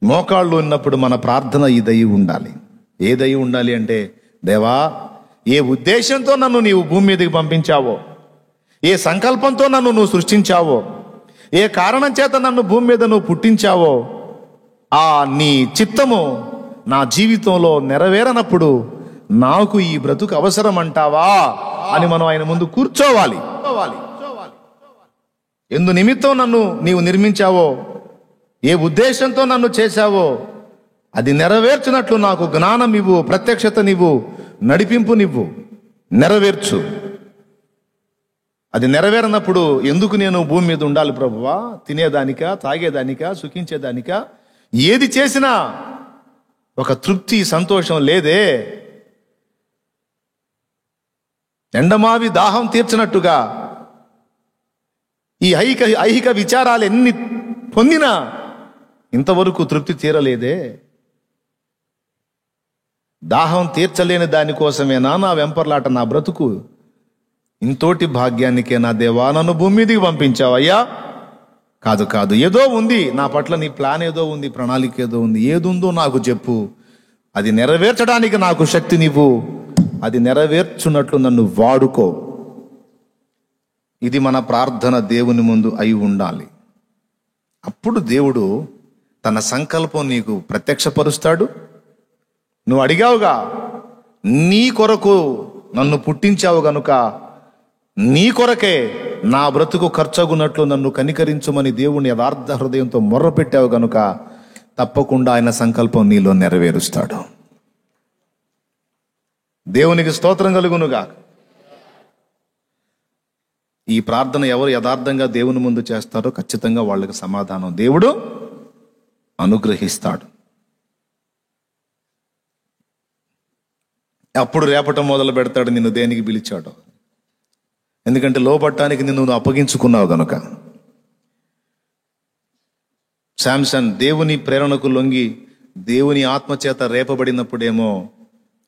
మోకాళ్ళు ఉన్నప్పుడు మన ప్రార్థన ఈ దయ ఉండాలి. ఏ దయ ఉండాలి అంటే, దేవా, ఏ ఉద్దేశంతో నన్ను నీవు భూమి మీదకి పంపించావో, ఏ సంకల్పంతో నన్ను నువ్వు సృష్టించావో, ఏ కారణం చేత నన్ను భూమి మీద నువ్వు పుట్టించావో, ఆ నీ చిత్తము నా జీవితంలో నెరవేరనప్పుడు నాకు ఈ బ్రతుకు అవసరం అంటావా అని మనం ఆయన ముందు కూర్చోవాలి. ఎందు నిమిత్తం నన్ను నీవు నిర్మించావో, ఏ ఉద్దేశంతో నన్ను చేశావో అది నెరవేర్చినట్లు నాకు జ్ఞానం ఇవ్వు, ప్రత్యక్షత నివ్వు, నడిపింపు నివ్వు, నెరవేర్చు. అది నెరవేరనప్పుడు ఎందుకు నేను భూమి మీద ఉండాలి ప్రభువా? తినేదానికా, తాగేదానికా, సుఖించేదానికా? ఏది చేసినా ఒక తృప్తి, సంతోషం లేదే. ఎండమావి దాహం తీర్చినట్టుగా ఈ ఐహిక విచారాలు ఎన్ని పొందినా ఇంతవరకు తృప్తి తీరలేదే. దాహం తీర్చలేని దానికోసమేనా నా వెంపర్లాట, నా బ్రతుకు? ఇంతోటి భాగ్యానికే నా దేవా నన్ను భూమి మీదకి పంపించావయ్యా? కాదు కాదు, ఏదో ఉంది నా పట్ల, నీ ప్లాన్ ఏదో ఉంది, ప్రణాళిక ఏదో ఉంది. ఏదుందో నాకు చెప్పు, అది నెరవేర్చడానికి నాకు శక్తి నీవు, అది నెరవేర్చున్నట్లు నన్ను వాడుకో. ఇది మన ప్రార్థన దేవుని ముందు అయి ఉండాలి. అప్పుడు దేవుడు తన సంకల్పం నీకు ప్రత్యక్షపరుస్తాడు. నువ్వు అడిగావుగా, నీ కొరకు నన్ను పుట్టించావు గనుక నీ కొరకే నా బ్రతుకు ఖర్చగున్నట్లు నన్ను కనికరించుమని దేవుని యథార్థ హృదయంతో మొర్రపెట్టావు గనుక తప్పకుండా ఆయన సంకల్పం నీలో నెరవేరుస్తాడు. దేవునికి స్తోత్రం కలుగునుగా. ఈ ప్రార్థన ఎవరు యథార్థంగా దేవుని ముందు చేస్తారో ఖచ్చితంగా వాళ్ళకి సమాధానం దేవుడు అనుగ్రహిస్తాడు. అప్పుడు రేపటం మొదలు పెడతాడు నిన్ను దేనికి పిలిచాడో. ఎందుకంటే లోబట్టానికి నిన్ను అప్పగించుకున్నావు గనుక. శాంసన్ దేవుని ప్రేరణకు లొంగి దేవుని ఆత్మచేత రేపబడినప్పుడేమో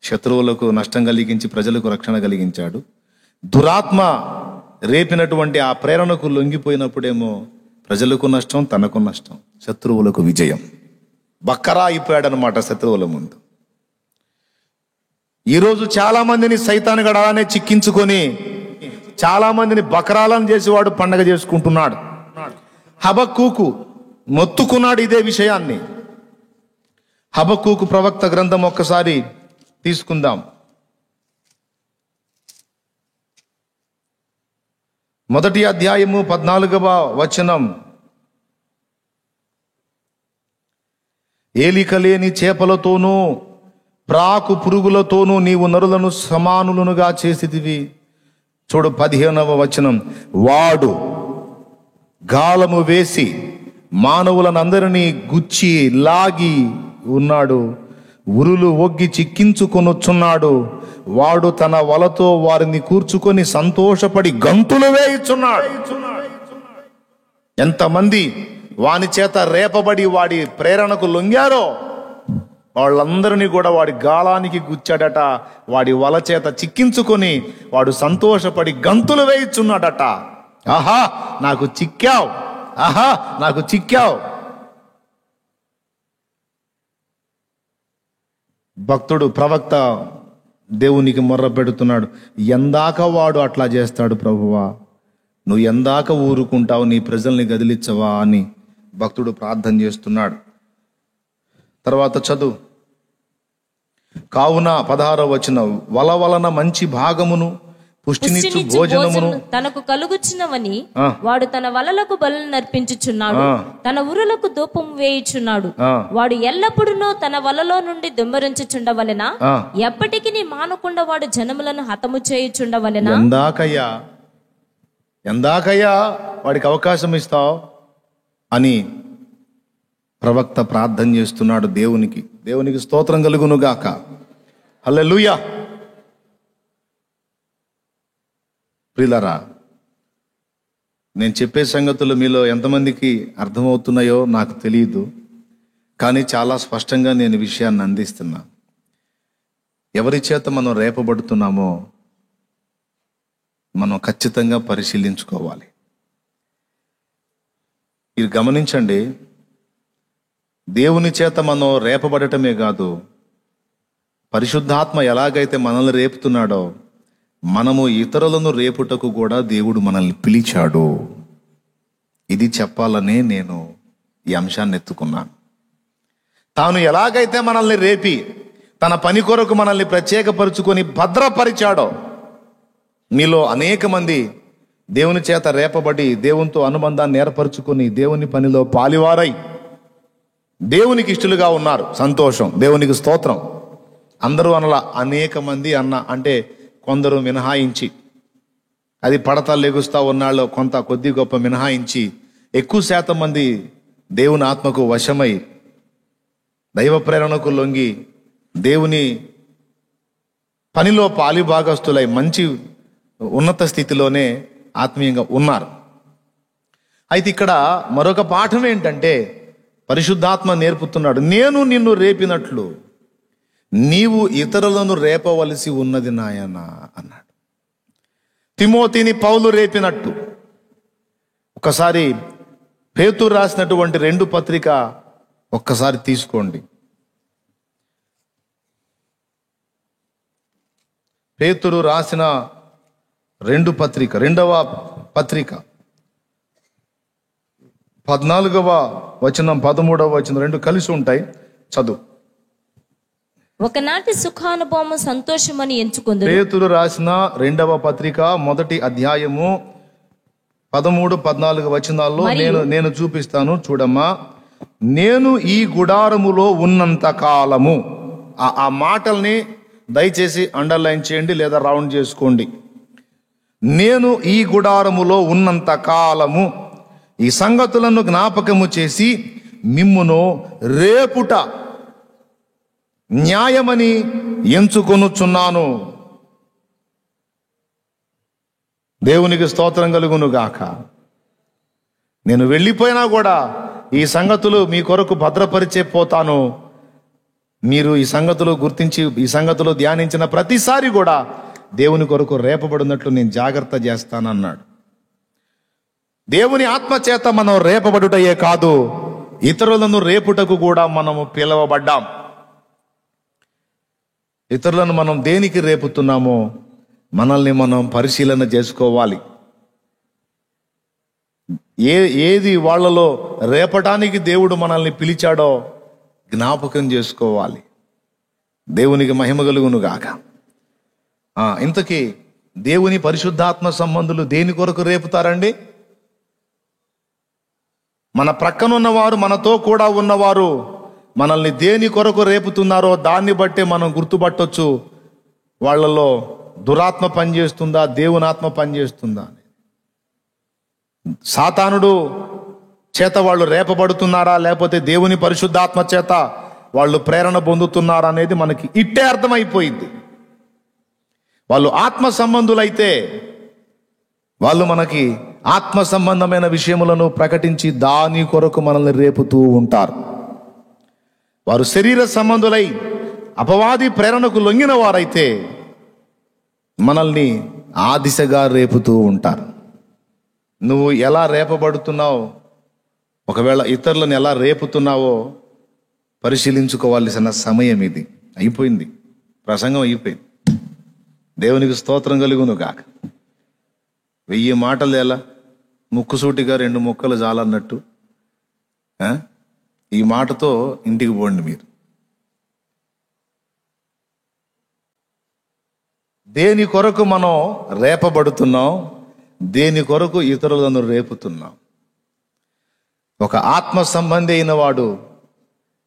శత్రువులకు నష్టం కలిగించి ప్రజలకు రక్షణ కలిగించాడు. దురాత్మ రేపినటువంటి ఆ ప్రేరణకు లొంగిపోయినప్పుడేమో ప్రజలకు నష్టం, తనకు నష్టం, శత్రువులకు విజయం. బక్కరా అయిపోయాడనమాట శత్రువుల ముందు. ఈరోజు చాలా మందిని సైతాను గడాలనే చిక్కించుకొని చాలా మందిని బకరాలను చేసేవాడు పండగ చేసుకుంటున్నాడు. హబక్కూకు మొత్తుకున్నాడు ఇదే విషయాన్ని. హబక్కూకు ప్రవక్త గ్రంథం ఒక్కసారి తీసుకుందాం. మొదటి అధ్యాయము 14వ వచనం. ఏలిక లేని చేపలతోనూ ప్రాకు పురుగులతోనూ నీవు నరులను సమానులుగా చేసితివి. చూడు 15వ వచనం. వాడు గాలము వేసి మానవులనందరినీ గుచ్చి లాగి ఉన్నాడు, ఉరులు ఒగ్గి చిక్కించుకొనుచున్నాడు. వాడు తన వలతో వారిని కూర్చుకొని సంతోషపడి గంతులు వేయుచున్నాడు. ఎంతమంది వాని చేత రేపబడి వాడి ప్రేరణకు లొంగారో వాళ్ళందరినీ కూడా వాడి గాలానికి గుచ్చాడట. వాడి వల చేత చిక్కించుకొని వాడు సంతోషపడి గంతులు వేయుచున్నాడట. ఆహా నాకు చిక్కావు, ఆహా నాకు చిక్కావు. భక్తుడు ప్రవక్త దేవునికి మొర్ర పెడుతున్నాడు. ఎందాక వాడు అట్లా చేస్తాడు ప్రభువా, నువ్వు ఎందాక ఊరుకుంటావు, నీ ప్రజల్ని గదిలిచ్చవా అని భక్తుడు ప్రార్థన చేస్తున్నాడు. తర్వాత చదువు. కావున 16వ వచనం. వల వలన మంచి భాగమును పుష్టినిచ్చు భోజనమును తనకు కలుగుచున్నవని వాడు తన వలలకు బలులు నర్పించుచున్నాడు, తన ఉరులకు ధూపం వేయుచున్నాడు. వాడు ఎల్లప్పుడూ తన వలలో నుండి దుమ్మరించుచుండవలెనా, ఎప్పటికీ మానకుండా వాడు జనములను హతము చేయుచుండవలెనా. ఎందాకయ్యా వాడికి అవకాశం ఇస్తావు అని ప్రవక్త ప్రార్థన చేస్తున్నాడు దేవునికి. దేవునికి స్తోత్రం కలుగును గాక. హల్లెలూయా. ప్రియులారా, నేను చెప్పే సంగతులు మీలో ఎంతమందికి అర్థమవుతున్నాయో నాకు తెలియదు, కానీ చాలా స్పష్టంగా నేను విషయాన్ని అందిస్తున్నా. ఎవరి చేత మనం రేపబడుతున్నామో మనం ఖచ్చితంగా పరిశీలించుకోవాలి. మీరు గమనించండి, దేవుని చేత మనం రేపబడటమే కాదు, పరిశుద్ధాత్మ ఎలాగైతే మనల్ని రేపుతున్నాడో మనము ఇతరులను రేపుటకు కూడా దేవుడు మనల్ని పిలిచాడు. ఇది చెప్పాలనే నేను ఈ అంశాన్ని ఎత్తుకున్నాను. తాను ఎలాగైతే మనల్ని రేపి తన పని కొరకు మనల్ని ప్రత్యేకపరుచుకొని భద్రపరిచాడో, మీలో అనేక మంది దేవుని చేత రేపబడి దేవునితో అనుబంధాన్ని ఏర్పరచుకొని దేవుని పనిలో పాలివారై దేవునికి ఇష్టలుగా ఉన్నారు. సంతోషం, దేవునికి స్తోత్రం. అందరూ అనలా, అనేక మంది అన్న అంటే కొందరు మినహాయించి, అది పడతా లెగుస్తా ఉన్నాళ్ళు కొంత కొద్ది గొప్ప మినహాయించి ఎక్కువ శాతం మంది దేవుని ఆత్మకు వశమై దైవ ప్రేరణకు లొంగి దేవుని పనిలో పాలిభాగస్తులై మంచి ఉన్నత స్థితిలోనే ఆత్మీయంగా ఉన్నారు. అయితే ఇక్కడ మరొక పాఠం ఏంటంటే, పరిశుద్ధాత్మ నేర్పుతున్నాడు, నేను నిన్ను రేపినట్లు నీవు ఇతరులను రేపవలసి ఉన్నది నాయన అన్నాడు. తిమోతిని పౌలు రేపినట్టు. ఒకసారి పేతురు రాసినటువంటి 2 పత్రిక ఒక్కసారి తీసుకోండి. పేతురు రాసిన 2వ పత్రిక 14వ వచనం 13వ వచనం 2 కలిసి ఉంటాయి. చదువు. ఒకనాటి సుఖానుభవము సంతోషమని ఎంచుకుంది. పేతురు రాసిన 2వ పత్రిక 1వ అధ్యాయము 13, 14 వచనాల్లో నేను చూపిస్తాను చూడమ్మా. నేను ఈ గుడారములో ఉన్నంత కాలము, ఆ మాటల్ని దయచేసి అండర్లైన్ చేయండి లేదా రౌండ్ చేసుకోండి. నేను ఈ గుడారములో ఉన్నంత కాలము ఈ సంగతులను జ్ఞాపకము చేసి మిమ్మును రేపుట న్యాయమని ఎంచుకొనుచున్నాను. దేవునికి స్తోత్రం కలుగును గాక. నేను వెళ్ళిపోయినా కూడా ఈ సంగతులు మీ కొరకు భద్రపరిచే పోతాను. మీరు ఈ సంగతులు గుర్తించి ఈ సంగతులు ధ్యానించిన ప్రతిసారి కూడా దేవుని కొరకు రేపబడినట్లు నేను జాగ్రత్త చేస్తానన్నాడు. దేవుని ఆత్మ చేత మనం రేపబడుటయే కాదు, ఇతరులను రేపుటకు కూడా మనము పిలవబడ్డాం. ఇతరులను మనం దేనికి రేపుతున్నామో మనల్ని మనం పరిశీలన చేసుకోవాలి. ఏది వాళ్ళలో రేపటానికి దేవుడు మనల్ని పిలిచాడో జ్ఞాపకం చేసుకోవాలి. దేవునికి మహిమ కలుగును గాక. ఇంతకీ దేవుని పరిశుద్ధాత్మ సంబంధులు దేని కొరకు రేపుతారండి? మన ప్రక్కనున్నవారు, మనతో కూడా ఉన్నవారు మనల్ని దేని కొరకు రేపుతున్నారో దాన్ని బట్టే మనం గుర్తుపట్టొచ్చు వాళ్ళలో దురాత్మ పనిచేస్తుందా, దేవుని ఆత్మ పనిచేస్తుందా. సాతానుడు చేత వాళ్ళు రేపబడుతున్నారా, లేకపోతే దేవుని పరిశుద్ధాత్మ చేత వాళ్ళు ప్రేరణ పొందుతున్నారా అనేది మనకి ఇట్టే అర్థమైపోయింది. వాళ్ళు ఆత్మ సంబంధులైతే వాళ్ళు మనకి ఆత్మ సంబంధమైన విషయములను ప్రకటించి దాని కొరకు మనల్ని రేపుతూ ఉంటారు. వారు శరీర సంబంధులై అపవాది ప్రేరణకు లొంగిన వారైతే మనల్ని ఆ దిశగా రేపుతూ ఉంటారు. నువ్వు ఎలా రేపబడుతున్నావు, ఒకవేళ ఇతరులను ఎలా రేపుతున్నావో పరిశీలించుకోవాల్సిన సమయం ఇది. అయిపోయింది, ప్రసంగం అయిపోయింది. దేవునికి స్తోత్రం కలుగును గాక. 1000 మాటలు ఎలా ముక్కుసూటిగా 2 ముక్కలు చాలన్నట్టు ఈ మాటతో ఇంటికి పోండి మీరు. దేని కొరకు మనం రేపబడుతున్నాం, దేని కొరకు ఇతరులను రేపుతున్నాం. ఒక ఆత్మ సంబంధి అయిన వాడు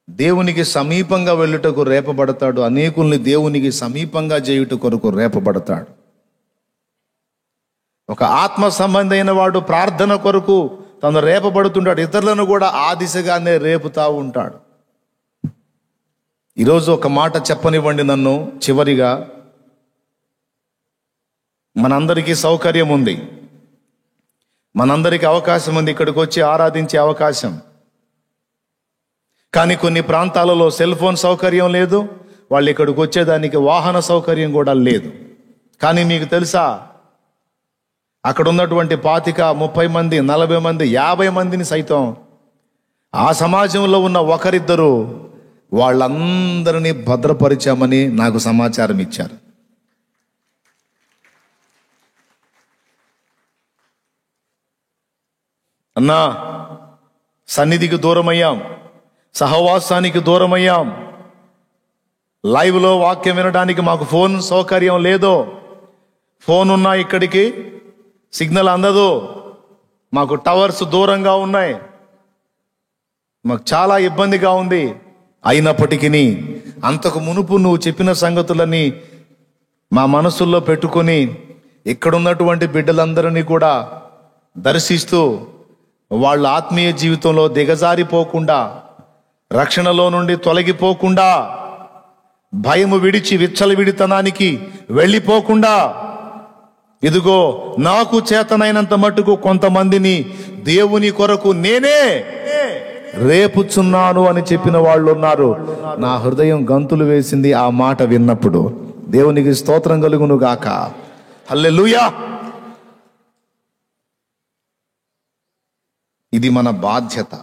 దేవునికి సమీపంగా వెళ్ళుటకు రేపబడతాడు. అనేకుల్ని దేవునికి సమీపంగా చేయుట కొరకు రేపబడతాడు. ఒక ఆత్మ సంబంధి అయిన వాడు ప్రార్థన కొరకు తను రేపబడుతుంటాడు. ఇతరులను కూడా ఆ దిశగానే రేపుతా ఉంటాడు. ఈరోజు ఒక మాట చెప్పనివ్వండి నన్ను. చివరిగా, మనందరికీ సౌకర్యం ఉంది, మనందరికీ అవకాశం ఉంది ఇక్కడికి వచ్చి ఆరాధించే అవకాశం. కానీ కొన్ని ప్రాంతాలలో సెల్ ఫోన్ సౌకర్యం లేదు, వాళ్ళు ఇక్కడికి వచ్చేదానికి వాహన సౌకర్యం కూడా లేదు. కానీ మీకు తెలుసా, అక్కడ ఉన్నటువంటి 25, 30 మంది, 40 మంది, 50 మందిని సైతం ఆ సమాజంలో ఉన్న ఒకరిద్దరు వాళ్ళందరినీ భద్రపరిచామని నాకు సమాచారం ఇచ్చారు. అన్నా, సన్నిధికి దూరమయ్యాం, సహవాసానికి దూరమయ్యాం, లైవ్లో వాక్యం వినడానికి మాకు ఫోన్ సౌకర్యం లేదు, ఫోన్ ఉన్నా ఇక్కడికి సిగ్నల్ అందదు, మాకు టవర్స్ దూరంగా ఉన్నాయి, మాకు చాలా ఇబ్బందిగా ఉంది. అయినప్పటికీ అంతకు మునుపు నువ్వు చెప్పిన సంగతులని మా మనసుల్లో పెట్టుకొని ఇక్కడున్నటువంటి బిడ్డలందరినీ కూడా దర్శిస్తూ వాళ్ళ ఆత్మీయ జీవితంలో దిగజారిపోకుండా, రక్షణలో నుండి తొలగిపోకుండా, భయము విడిచి విచ్చలవిడితనానికి వెళ్ళిపోకుండా, ఇదిగో నాకు చేతనైనంత మట్టుకు కొంతమందిని దేవుని కొరకు నేనే రేపుచున్నాను అని చెప్పిన వాళ్ళు ఉన్నారు. నా హృదయం గంతులు వేసింది ఆ మాట విన్నప్పుడు. దేవునికి స్తోత్రం కలుగును గాక. హల్లెలూయా. ఇది మన బాధ్యత.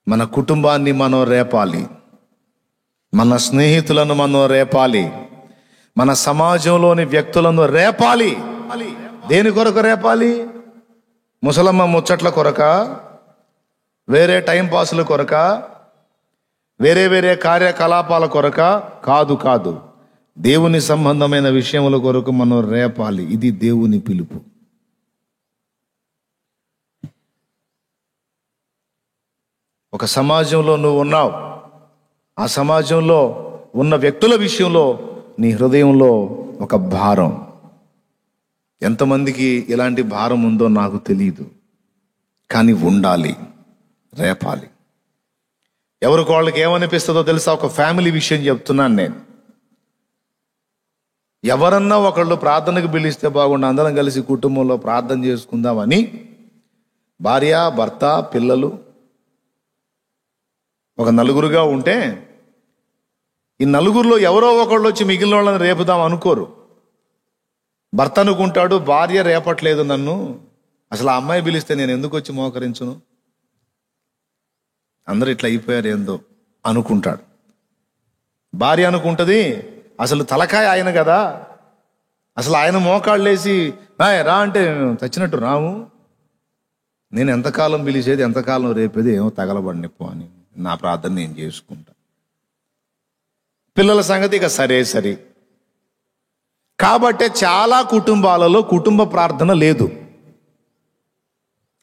మన కుటుంబాన్ని మనం రేపాలి, మన స్నేహితులను మనం రేపాలి, మన సమాజంలోని వ్యక్తులను రేపాలి. దేని కొరకు రేపాలి? ముసలమ్మ ముచ్చట్ల కొరక, వేరే టైం పాసుల కొరక, వేరే వేరే కార్యకలాపాల కొరక కాదు, కాదు. దేవుని సంబంధమైన విషయముల కొరకు మనం రేపాలి. ఇది దేవుని పిలుపు. ఒక సమాజంలో నువ్వు ఉన్నావు, ఆ సమాజంలో ఉన్న వ్యక్తుల విషయంలో నీ హృదయంలో ఒక భారం. ఎంతమందికి ఇలాంటి భారం ఉందో నాకు తెలియదు, కానీ ఉండాలి, రేపాలి. ఎవరికి వాళ్ళకి ఏమనిపిస్తుందో తెలుసా? ఒక ఫ్యామిలీ విషయం చెప్తున్నాను నేను. ఎవరన్నా ఒకళ్ళు ప్రార్థనకు పిలిస్తే బాగుండు, అందరం కలిసి కుటుంబంలో ప్రార్థన చేసుకుందామని భార్య, భర్త, పిల్లలు ఒక నలుగురుగా ఉంటే, ఈ నలుగురిలో ఎవరో ఒకళ్ళు వచ్చి మిగిలిన వాళ్ళని రేపుదాం అనుకోరు. భర్త అనుకుంటాడు, భార్య రేపట్లేదు నన్ను, అసలు ఆ అమ్మాయి పిలిస్తే నేను ఎందుకు వచ్చి మోకరించును, అందరు ఇట్లా అయిపోయారు ఏందో అనుకుంటాడు. భార్య అనుకుంటుంది, అసలు తలకాయ ఆయన కదా, అసలు ఆయన మోకాళ్ళేసి రా అంటే చచ్చినట్టు రాము, నేను ఎంతకాలం పిలిచేది, ఎంతకాలం రేపేది, ఏమో తగలబడినిపో అని నా ప్రార్థన నేను చేసుకుంటా. పిల్లల సంగతి ఇక సరే. కాబట్టే చాలా కుటుంబాలలో కుటుంబ ప్రార్థన లేదు.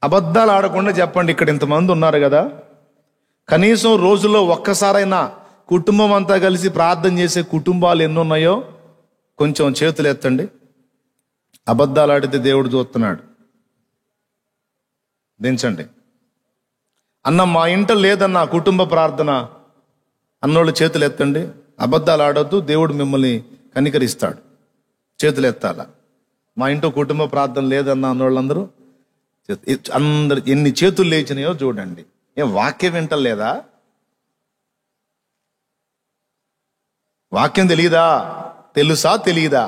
అబద్ధాలు ఆడకుండా చెప్పండి, ఇక్కడ ఇంతమంది ఉన్నారు కదా, కనీసం రోజులో ఒక్కసారైనా కుటుంబం అంతా కలిసి ప్రార్థన చేసే కుటుంబాలు ఎన్నున్నాయో కొంచెం చేతులు ఎత్తండి. అబద్ధాలు ఆడితే దేవుడు చూస్తున్నాడు. దించండి. అన్న మా ఇంట లేదన్న కుటుంబ ప్రార్థన అన్నోళ్ళు చేతులు ఎత్తండి. అబద్ధాలు ఆడొద్దు, దేవుడు మిమ్మల్ని కనికరిస్తాడు. చేతులు ఎత్తాల. మా ఇంట్లో కుటుంబ ప్రార్థన లేదన్న అన్నోళ్ళందరూ అందరు ఎన్ని చేతులు లేచినాయో చూడండి. ఏం వాక్యం వింటలేదా? వాక్యం తెలియదా? తెలుసా తెలియదా?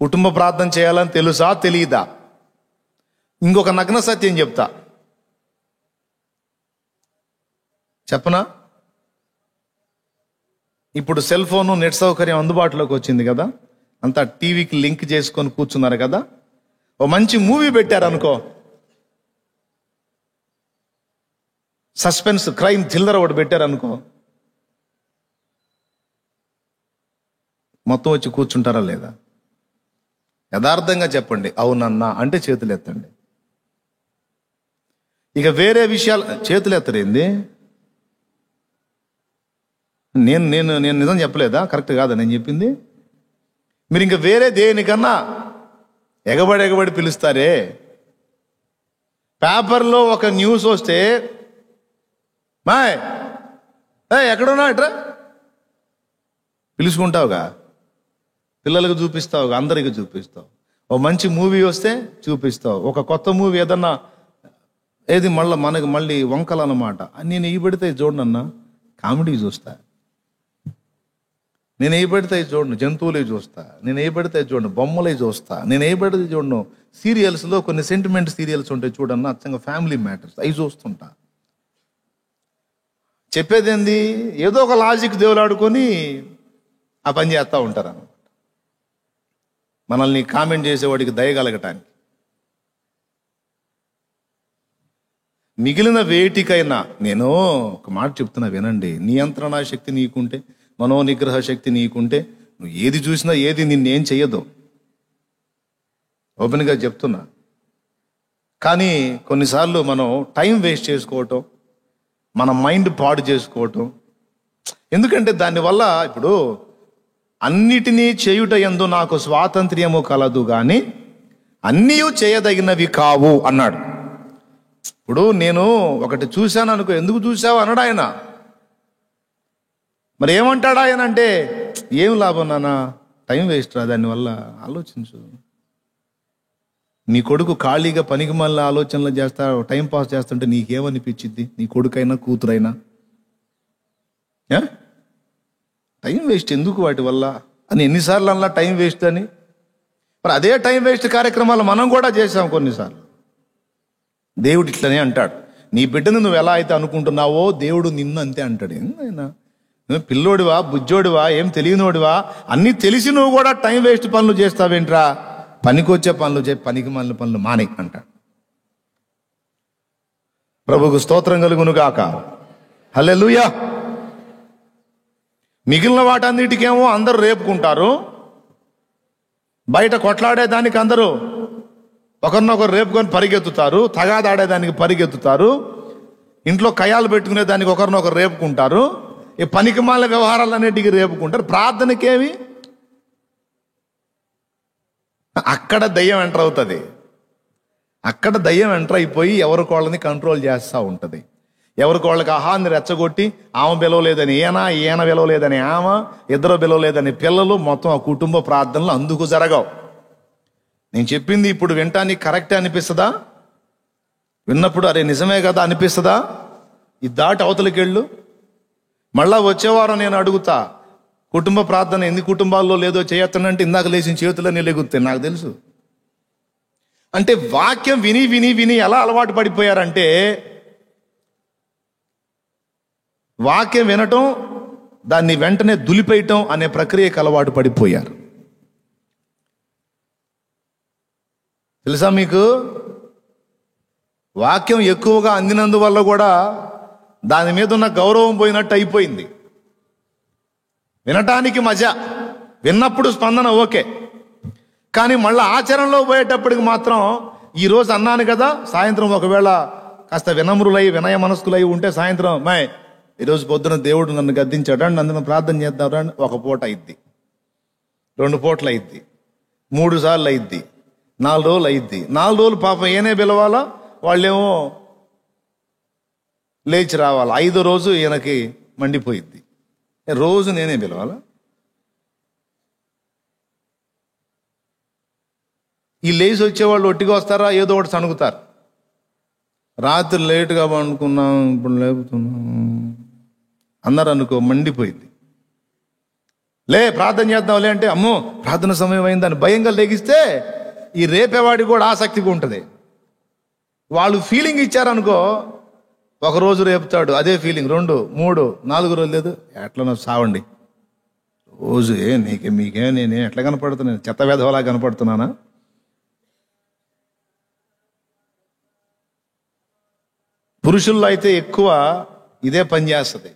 కుటుంబ ప్రార్థన చేయాలని తెలుసా తెలియదా? ఇంకొక నగ్న సత్యం చెప్తా, చెప్పనా? ఇప్పుడు సెల్ ఫోను, నెట్ సౌకర్యం అందుబాటులోకి వచ్చింది కదా, అంతా టీవీకి లింక్ చేసుకొని కూర్చున్నారు కదా. ఓ మంచి మూవీ పెట్టారనుకో, సస్పెన్స్ క్రైమ్ థ్రిల్లర్ ఒకటి పెట్టారనుకో, మొత్తం వచ్చి కూర్చుంటారా లేదా? యథార్థంగా చెప్పండి, అవునన్నా అంటే చేతులు ఎత్తండి. ఇక వేరే విషయాలు చేతులు ఎత్తరేంది? నేను నిజం చెప్పలేదా? కరెక్ట్ కాదా నేను చెప్పింది? మీరు ఇంకా వేరే దేనికన్నా ఎగబడి పిలుస్తారే. పేపర్లో ఒక న్యూస్ వస్తే మాయ్ ఎక్కడున్నా ఇట్రా పిలుచుకుంటావుగా, పిల్లలకు చూపిస్తావుగా, అందరికి చూపిస్తావు. ఓ మంచి మూవీ వస్తే చూపిస్తావు. ఒక కొత్త మూవీ ఏదన్నా ఏది మనకు మళ్ళీ వంకలు అన్నమాట. నేను ఈ పెడితే చూడనన్నా కామెడీ చూస్తా, నేను ఏ పెడితే చూడను జంతువులే చూస్తా, నేను ఏ పెడితే చూడను బొమ్మలే చూస్తా, నేను ఏ పెడితే చూడను సీరియల్స్లో కొన్ని సెంటిమెంట్ సీరియల్స్ ఉంటాయి చూడన్నా, అచ్చంగా ఫ్యామిలీ మ్యాటర్స్ అవి చూస్తుంటా. చెప్పేదేంది? ఏదో ఒక లాజిక్ దేవులాడుకొని ఆ పని చేస్తూ ఉంటారు అన్నమాట, మనల్ని కామెంట్ చేసేవాడికి దయగలగటానికి. మిగిలిన వేటికైనా నేను ఒక మాట చెప్తున్నా వినండి. నియంత్రణ శక్తి నీకుంటే, మనోనిగ్రహ శక్తి నీకుంటే, నువ్వు ఏది చూసినా ఏది నిన్నేం చెయ్యదు. ఓపెన్గా చెప్తున్నా. కానీ కొన్నిసార్లు మనం టైం వేస్ట్ చేసుకోవటం, మన మైండ్ పాడు చేసుకోవటం. ఎందుకంటే దానివల్ల ఇప్పుడు అన్నిటినీ చేయుట యందు నాకు స్వాతంత్ర్యము కలదు కానీ అన్నీ చేయదగినవి కావు అన్నాడు. ఇప్పుడు నేను ఒకటి చూశాను అనుకో, ఎందుకు చూసావు అన్నాడు ఆయన. మరి ఏమంటాడు ఆయన అంటే, ఏం లాభం నాన్న, టైం వేస్ట్ రా, దానివల్ల ఆలోచించు. నీ కొడుకు ఖాళీగా పనికి మళ్ళీ ఆలోచనలు చేస్తా, టైం పాస్ చేస్తుంటే నీకేమనిపించింది? నీ కొడుకైనా కూతురైనా టైం వేస్ట్ ఎందుకు వాటి వల్ల అని ఎన్నిసార్లు అలా టైం వేస్ట్ అని. మరి అదే టైం వేస్ట్ కార్యక్రమాలు మనం కూడా చేసాం కొన్నిసార్లు. దేవుడు ఇట్లనే అంటాడు, నీ బిడ్డను నువ్వు ఎలా అయితే అనుకుంటున్నావో దేవుడు నిన్ను అంతే అంటాడు. ఆయన నువ్వు పిల్లోడివా, బుజ్జోడివా, ఏం తెలియనోడివా, అన్నీ తెలిసి నువ్వు కూడా టైం వేస్ట్ పనులు చేస్తావేంట్రా? పనికొచ్చే పనులు చేయి, పనికి మాలిన పనులు మానే అంటాడు. ప్రభువుకు స్తోత్రం కలుగును గాక. హల్లెలూయా. మిగిలిన వాటన్నిటికేమో అందరూ రేపుకుంటారు, బయట కొట్లాడేదానికి అందరూ ఒకరినొకరు రేపుకొని పరిగెత్తుతారు, తగాదాడేదానికి పరిగెత్తుతారు, ఇంట్లో కయాలు పెట్టుకునే దానికి ఒకరినొకరు రేపుకుంటారు, ఈ పనికిమాల వ్యవహారాలన్నిటికీ రేపుకుంటారు. ప్రార్థనకేమి? అక్కడ దయ్యం ఎంటర్ అవుతుంది. అక్కడ దయ్యం ఎంటర్ అయిపోయి ఎవరికోళ్ళని కంట్రోల్ చేస్తూ ఉంటుంది. ఎవరికోళ్ళకి ఆహాన్ని రెచ్చగొట్టి ఆమె పిలవలేదని ఈయన పిలవలేదని ఆమె, ఇద్దరు పిలవలేదని పిల్లలు, మొత్తం ఆ కుటుంబ ప్రార్థనలు అందుకు జరగవు. నేను చెప్పింది ఇప్పుడు వినటానికి కరెక్టే అనిపిస్తుందా? విన్నప్పుడు అరే నిజమే కదా అనిపిస్తుందా? ఇది దాటి అవతలికెళ్ళు. మళ్ళా వచ్చేవారం నేను అడుగుతా, కుటుంబ ప్రార్థన ఎన్ని కుటుంబాల్లో లేదో చేయొచ్చనంటే ఇందాక లేచిన చేతులన్నీ లెగుతాయి నాకు తెలుసు. అంటే వాక్యం విని విని విని ఎలా అలవాటు పడిపోయారంటే, వాక్యం వినటం, దాన్ని వెంటనే దులిపేయటం అనే ప్రక్రియకు అలవాటు పడిపోయారు. తెలుసా మీకు? వాక్యం ఎక్కువగా అందినందువల్ల కూడా దాని మీద ఉన్న గౌరవం పోయినట్టు అయిపోయింది. వినటానికి మజా, విన్నప్పుడు స్పందన ఓకే, కానీ మళ్ళీ ఆచరణలో పోయేటప్పటికి మాత్రం ఈరోజు అన్నాను కదా, సాయంత్రం ఒకవేళ కాస్త వినమ్రులై వినయ మనస్కులై ఉంటే సాయంత్రం మాయ్ ఈరోజు పొద్దున దేవుడు నన్ను గద్దించాడు అండి, అందులో ప్రార్థన చేద్దాం రండి, ఒక పూట అయిద్ది, 2 పూటలు అయిద్ది, 3 సార్లు అయిద్ది, 4 రోజులు అయిద్ది. 4 రోజులు పాపం ఈయనే పిలవాలా, వాళ్ళేమో లేచి రావాలా. 5వ రోజు ఈయనకి మండిపోయిద్ది, రోజు నేనే పిలవాలా. ఈ లేచి వచ్చేవాళ్ళు ఒట్టిగా వస్తారా, ఏదో ఒకటి సణుగుతారు. రాత్రి లేటుగా పండుకున్నాం, ఇప్పుడు లేపుతున్నాం అన్నారు అనుకో, మండిపోయింది. లే ప్రార్థన చేద్దాం లే అంటే, అమ్మో ప్రార్థన సమయం అయిందని భయంగా లెగిస్తే ఈ రేపేవాడికి కూడా ఆసక్తిగా ఉంటుంది. వాళ్ళు ఫీలింగ్ ఇచ్చారనుకో, 1 రోజు రేపుతాడు, అదే ఫీలింగ్ 2, 3, 4 రోజులు లేదు, ఎట్లా సావండి రోజు. మీకే నేనే ఎట్లా కనపడుతున్నాను, చెత్త వేధవలా కనపడుతున్నానా? పురుషుల్లో అయితే ఎక్కువ ఇదే పని చేస్తుంది.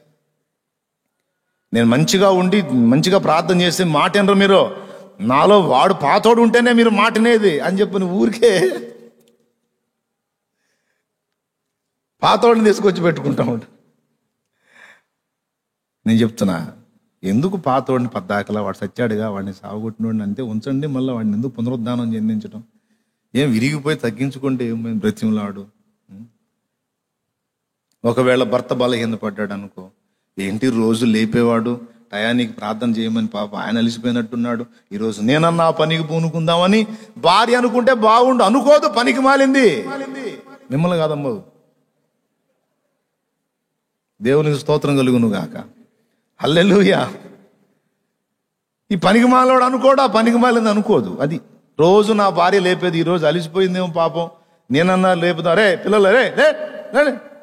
నేను మంచిగా ఉండి మంచిగా ప్రార్థన చేస్తే మాట వినరు మీరు, నాలో వాడు పాతోడు ఉంటేనే మీరు మాటనేది అని చెప్పి ఊరికే పాతోడిని తీసుకొచ్చి పెట్టుకుంటా ఉంటా. నేను చెప్తున్నా, ఎందుకు పాతోడిని పద్దాకలా, వాడు సచ్చాడుగా, వాడిని సాగుకొట్టినోడిని అంతే ఉంచండి, మళ్ళీ వాడిని ఎందుకు పునరుద్ధానం చెందించడం? ఏం విరిగిపోయి తగ్గించుకుంటే ఏం బ్రతిమలాడు. ఒకవేళ భర్త బలహీన పడ్డాడు అనుకో, ఏంటి రోజు లేపేవాడు, టయానికి ప్రార్థన చేయమని పాప ఆయన అలిసిపోయినట్టున్నాడు, ఈరోజు నేనన్నా ఆ పనికి పూనుకుందామని భార్య అనుకుంటే బాగుండు, అనుకోదు, పనికి మాలింది. మిమ్మల్ని కాదమ్మ, దేవునికి స్తోత్రం కలుగును గాక, హల్లెలూయా. ఈ పనికి మాలోడు అనుకోడు, ఆ పనికి మాలింది అనుకోదు. అది రోజు నా భార్య లేపేది, ఈరోజు అలిసిపోయిందేమో పాపం, నేనన్నా లేపుదా, రే పిల్లలు రే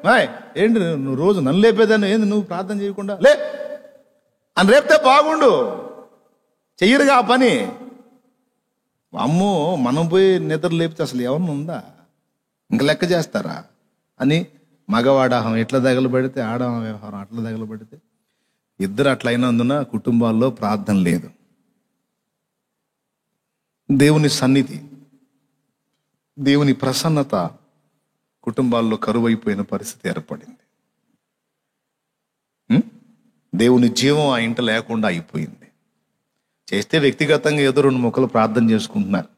లే ఏంటి నువ్వు రోజు నన్ను లేపేదాన్ని, ఏంది నువ్వు ప్రార్థన చేయకుండా లే అని రేపితే బాగుండు. చెయ్యరుగా ఆ పని. అమ్మో మనం పోయి నిద్ర లేపితే అసలు ఎవరిని ఉందా, ఇంక లెక్క చేస్తారా అని మగవాడాహం ఎట్లా తగలబడితే ఆడ వ్యవహారం అట్లా తగలబడితే, ఇద్దరు అట్లా అయినందున కుటుంబాల్లో ప్రార్థన లేదు. దేవుని సన్నిధి, దేవుని ప్రసన్నత కుటుంబాల్లో కరువైపోయిన పరిస్థితి ఏర్పడింది. దేవుని జీవం ఆ ఇంట లేకుండా అయిపోయింది. చేస్తే వ్యక్తిగతంగా ఏదో 2 ముక్కలు ప్రార్థన చేసుకుంటున్నారు,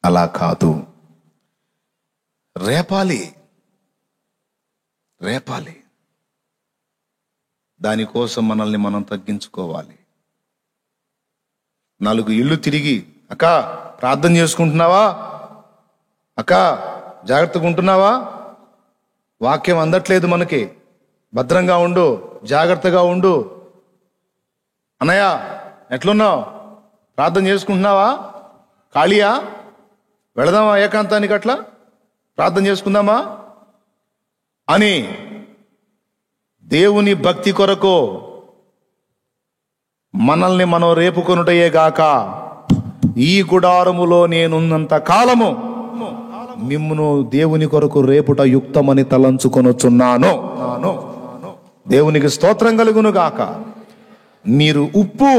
అలా కాదు. రేపాలి దానికోసం మనల్ని మనం తగ్గించుకోవాలి. 4 ఇళ్ళు తిరిగి, అక్క ప్రార్థన చేసుకుంటున్నావా, అక్క జాగ్రత్తగా ఉంటున్నావా, వాక్యం అందట్లేదు మనకి, భద్రంగా ఉండు, జాగ్రత్తగా ఉండు, అన్నయ్య ఎట్లున్నావు, ప్రార్థన చేసుకుంటున్నావా, ఖాళీయా, వెళదామా ఏకాంతానికి, అట్లా ప్రార్థన చేసుకుందామా అని దేవుని భక్తి కొరకు మనల్ని మనం రేపుకొనుటయే గాక, ఈ గుడారములో నేనున్నంత కాలము మిమ్మును దేవుని కొరకు రేపుట యుక్తమని తలంచుకొనుచున్నాను. దేవునికి స్తోత్రం కలుగును గాక. మీరు ఉప్పు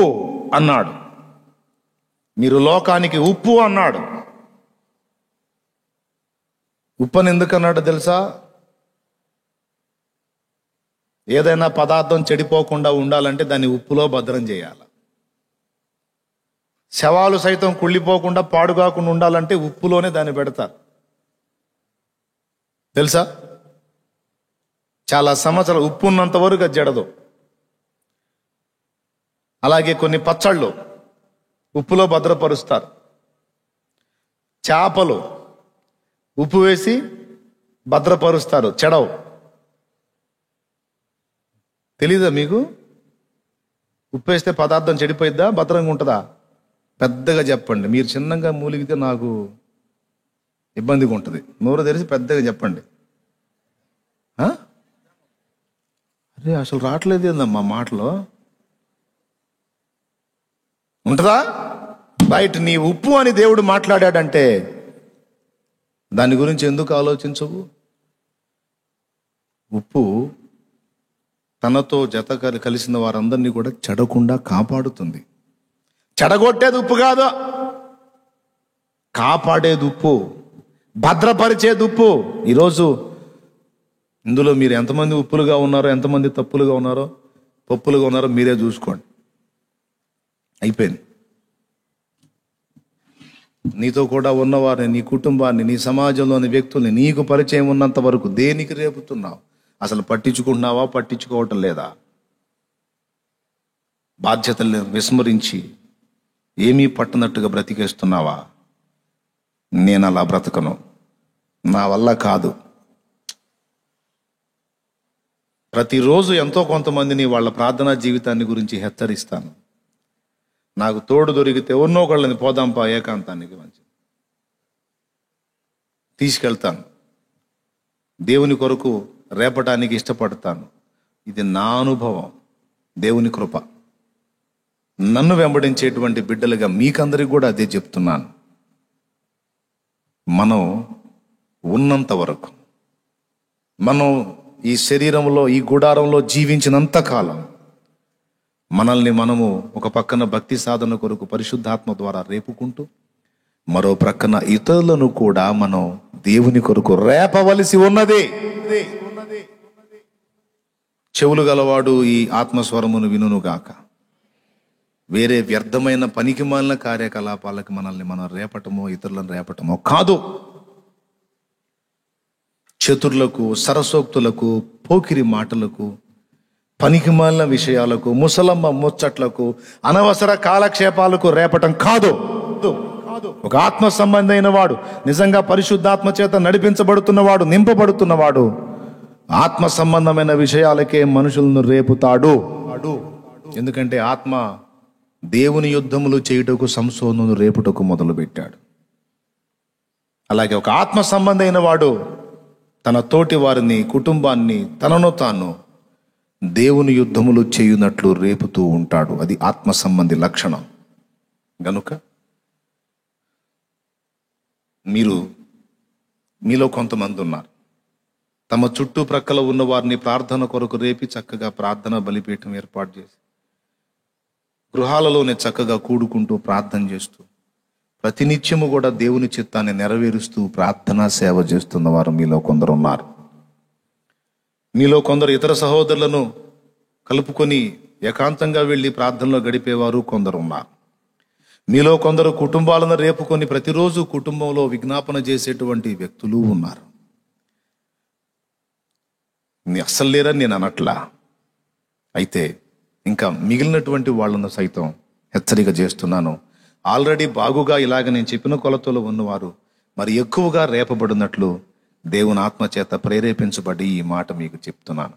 అన్నాడు, మీరు లోకానికి ఉప్పు అన్నాడు. ఉప్పని ఎందుకు అన్నాడు తెలుసా? ఏదైనా పదార్థం చెడిపోకుండా ఉండాలంటే దాన్ని ఉప్పులో భద్రం చేయాలి. శవాలు సైతం కుళ్ళిపోకుండా పాడుగాకుండా ఉండాలంటే ఉప్పులోనే దాన్ని పెడతారు, తెలుసా? చాలా సంవత్సరాలు ఉప్పు ఉన్నంత వరకు అది జడదు. అలాగే కొన్ని పచ్చళ్ళు ఉప్పులో భద్రపరుస్తారు. చేపలు ఉప్పు వేసి భద్రపరుస్తారు, చెడవు. తెలీదా మీకు? ఉప్పు వేస్తే పదార్థం చెడిపోయిద్దా, భద్రంగా ఉంటుందా? పెద్దగా చెప్పండి. మీరు చిన్నగా మూలిగితే నాకు ఇబ్బందిగా ఉంటుంది. నోరు తెరిచి పెద్దగా చెప్పండి. అరే అసలు రావట్లేదు ఏందమ్మా మాటలో. ఉంటుందా? బయట నీ ఉప్పు అని దేవుడు మాట్లాడాడంటే దాని గురించి ఎందుకు ఆలోచించవు? ఉప్పు తనతో జత కలిసిన వారందరినీ కూడా చెడకుండా కాపాడుతుంది. చెడగొట్టేది ఉప్పు కాదు, కాపాడేది ఉప్పు, భద్రపరిచేది ఉప్పు. ఈరోజు ఇందులో మీరు ఎంతమంది ఉప్పులుగా ఉన్నారో, ఎంతమంది తప్పులుగా ఉన్నారో, పప్పులుగా ఉన్నారో మీరే చూసుకోండి. అయిపోయింది. నీతో కూడా ఉన్నవారిని, నీ కుటుంబాన్ని, నీ సమాజంలోని వ్యక్తుల్ని నీకు పరిచయం ఉన్నంత వరకు దేనికి రేపుతున్నావు? అసలు పట్టించుకుంటున్నావా, పట్టించుకోవటం లేదా? బాధ్యతల్ని విస్మరించి ఏమీ పట్టనట్టుగా బ్రతికేస్తున్నావా? నేను అలా బ్రతకను, నా వల్ల కాదు. ప్రతిరోజు ఎంతో కొంతమందిని వాళ్ళ ప్రార్థనా జీవితాన్ని గురించి హెచ్చరిస్తాను. నాకు తోడు దొరికితే ఉన్నో ఒకళ్ళని పోదాంపా ఏకాంతానికి మంచి తీసుకెళ్తాను. దేవుని కొరకు రేపటానికి ఇష్టపడతాను. ఇది నా అనుభవం, దేవుని కృప. నన్ను వెంబడించేటువంటి బిడ్డలుగా మీకందరికి కూడా అదే చెప్తున్నాను. మనం ఉన్నంత వరకు, మనం ఈ శరీరంలో, ఈ గుడారంలో జీవించినంత కాలం మనల్ని మనము ఒక పక్కన భక్తి సాధన కొరకు పరిశుద్ధాత్మ ద్వారా రేపుకుంటూ, మరో ప్రక్కన ఇతరులను కూడా మనం దేవుని కొరకు రేపవలసి ఉన్నది. చెవులు గలవాడు ఈ ఆత్మస్వరమును వినుగాక. వేరే వ్యర్థమైన పనికి మాలిన కార్యకలాపాలకు మనల్ని మనం రేపటమో, ఇతరులను రేపటమో కాదు. చతుర్లకు, సరసోక్తులకు, పోకిరి మాటలకు, పనికి మాలిన విషయాలకు, ముసలమ్మ ముచ్చట్లకు, అనవసర కాలక్షేపాలకు రేపటం కాదు. ఒక ఆత్మ సంబంధమైన వాడు, నిజంగా పరిశుద్ధాత్మ చేత నడిపించబడుతున్నవాడు, నింపబడుతున్నవాడు ఆత్మ సంబంధమైన విషయాలకే మనుషులను రేపుతాడు. ఎందుకంటే ఆత్మ దేవుని యుద్ధములు చేయుటకు సంసోనును రేపుటకు మొదలుపెట్టాడు. అలాగే ఒక ఆత్మ సంబంధమైన వాడు తన తోటి వారిని, కుటుంబాన్ని, తనను తాను దేవుని యుద్ధములు చేయునట్లు రేపుతూ ఉంటాడు. అది ఆత్మ సంబంధి లక్షణం. గనుక మీలో కొంతమంది ఉన్నారు, తమ చుట్టుప్రక్కల ఉన్న వారిని ప్రార్థన కొరకు రేపి చక్కగా ప్రార్థన బలిపీఠం ఏర్పాటు చేసి గృహాలలోనే చక్కగా కూడుకుంటూ ప్రార్థన చేస్తూ ప్రతినిత్యము కూడా దేవుని చిత్తాన్ని నెరవేరుస్తూ ప్రార్థనా సేవ చేస్తున్న వారు మీలో కొందరు ఉన్నారు. మీలో కొందరు ఇతర సహోదరులను కలుపుకొని ఏకాంతంగా వెళ్ళి ప్రార్థనలో గడిపేవారు కొందరు ఉన్నారు. మీలో కొందరు కుటుంబాలను రేపుకొని ప్రతిరోజు కుటుంబంలో విజ్ఞాపన చేసేటువంటి వ్యక్తులు ఉన్నారు. అస్సలు లేరని నేను అనట్లా. అయితే ఇంకా మిగిలినటువంటి వాళ్ళను సైతం హెచ్చరిక చేస్తున్నాను. ఆల్రెడీ బాగుగా ఇలాగ నేను చెప్పిన కొలతలో ఉన్నవారు మరి ఎక్కువగా రేపబడినట్లు దేవుని ఆత్మ చేత ప్రేరేపించబడి ఈ మాట మీకు చెప్తున్నాను.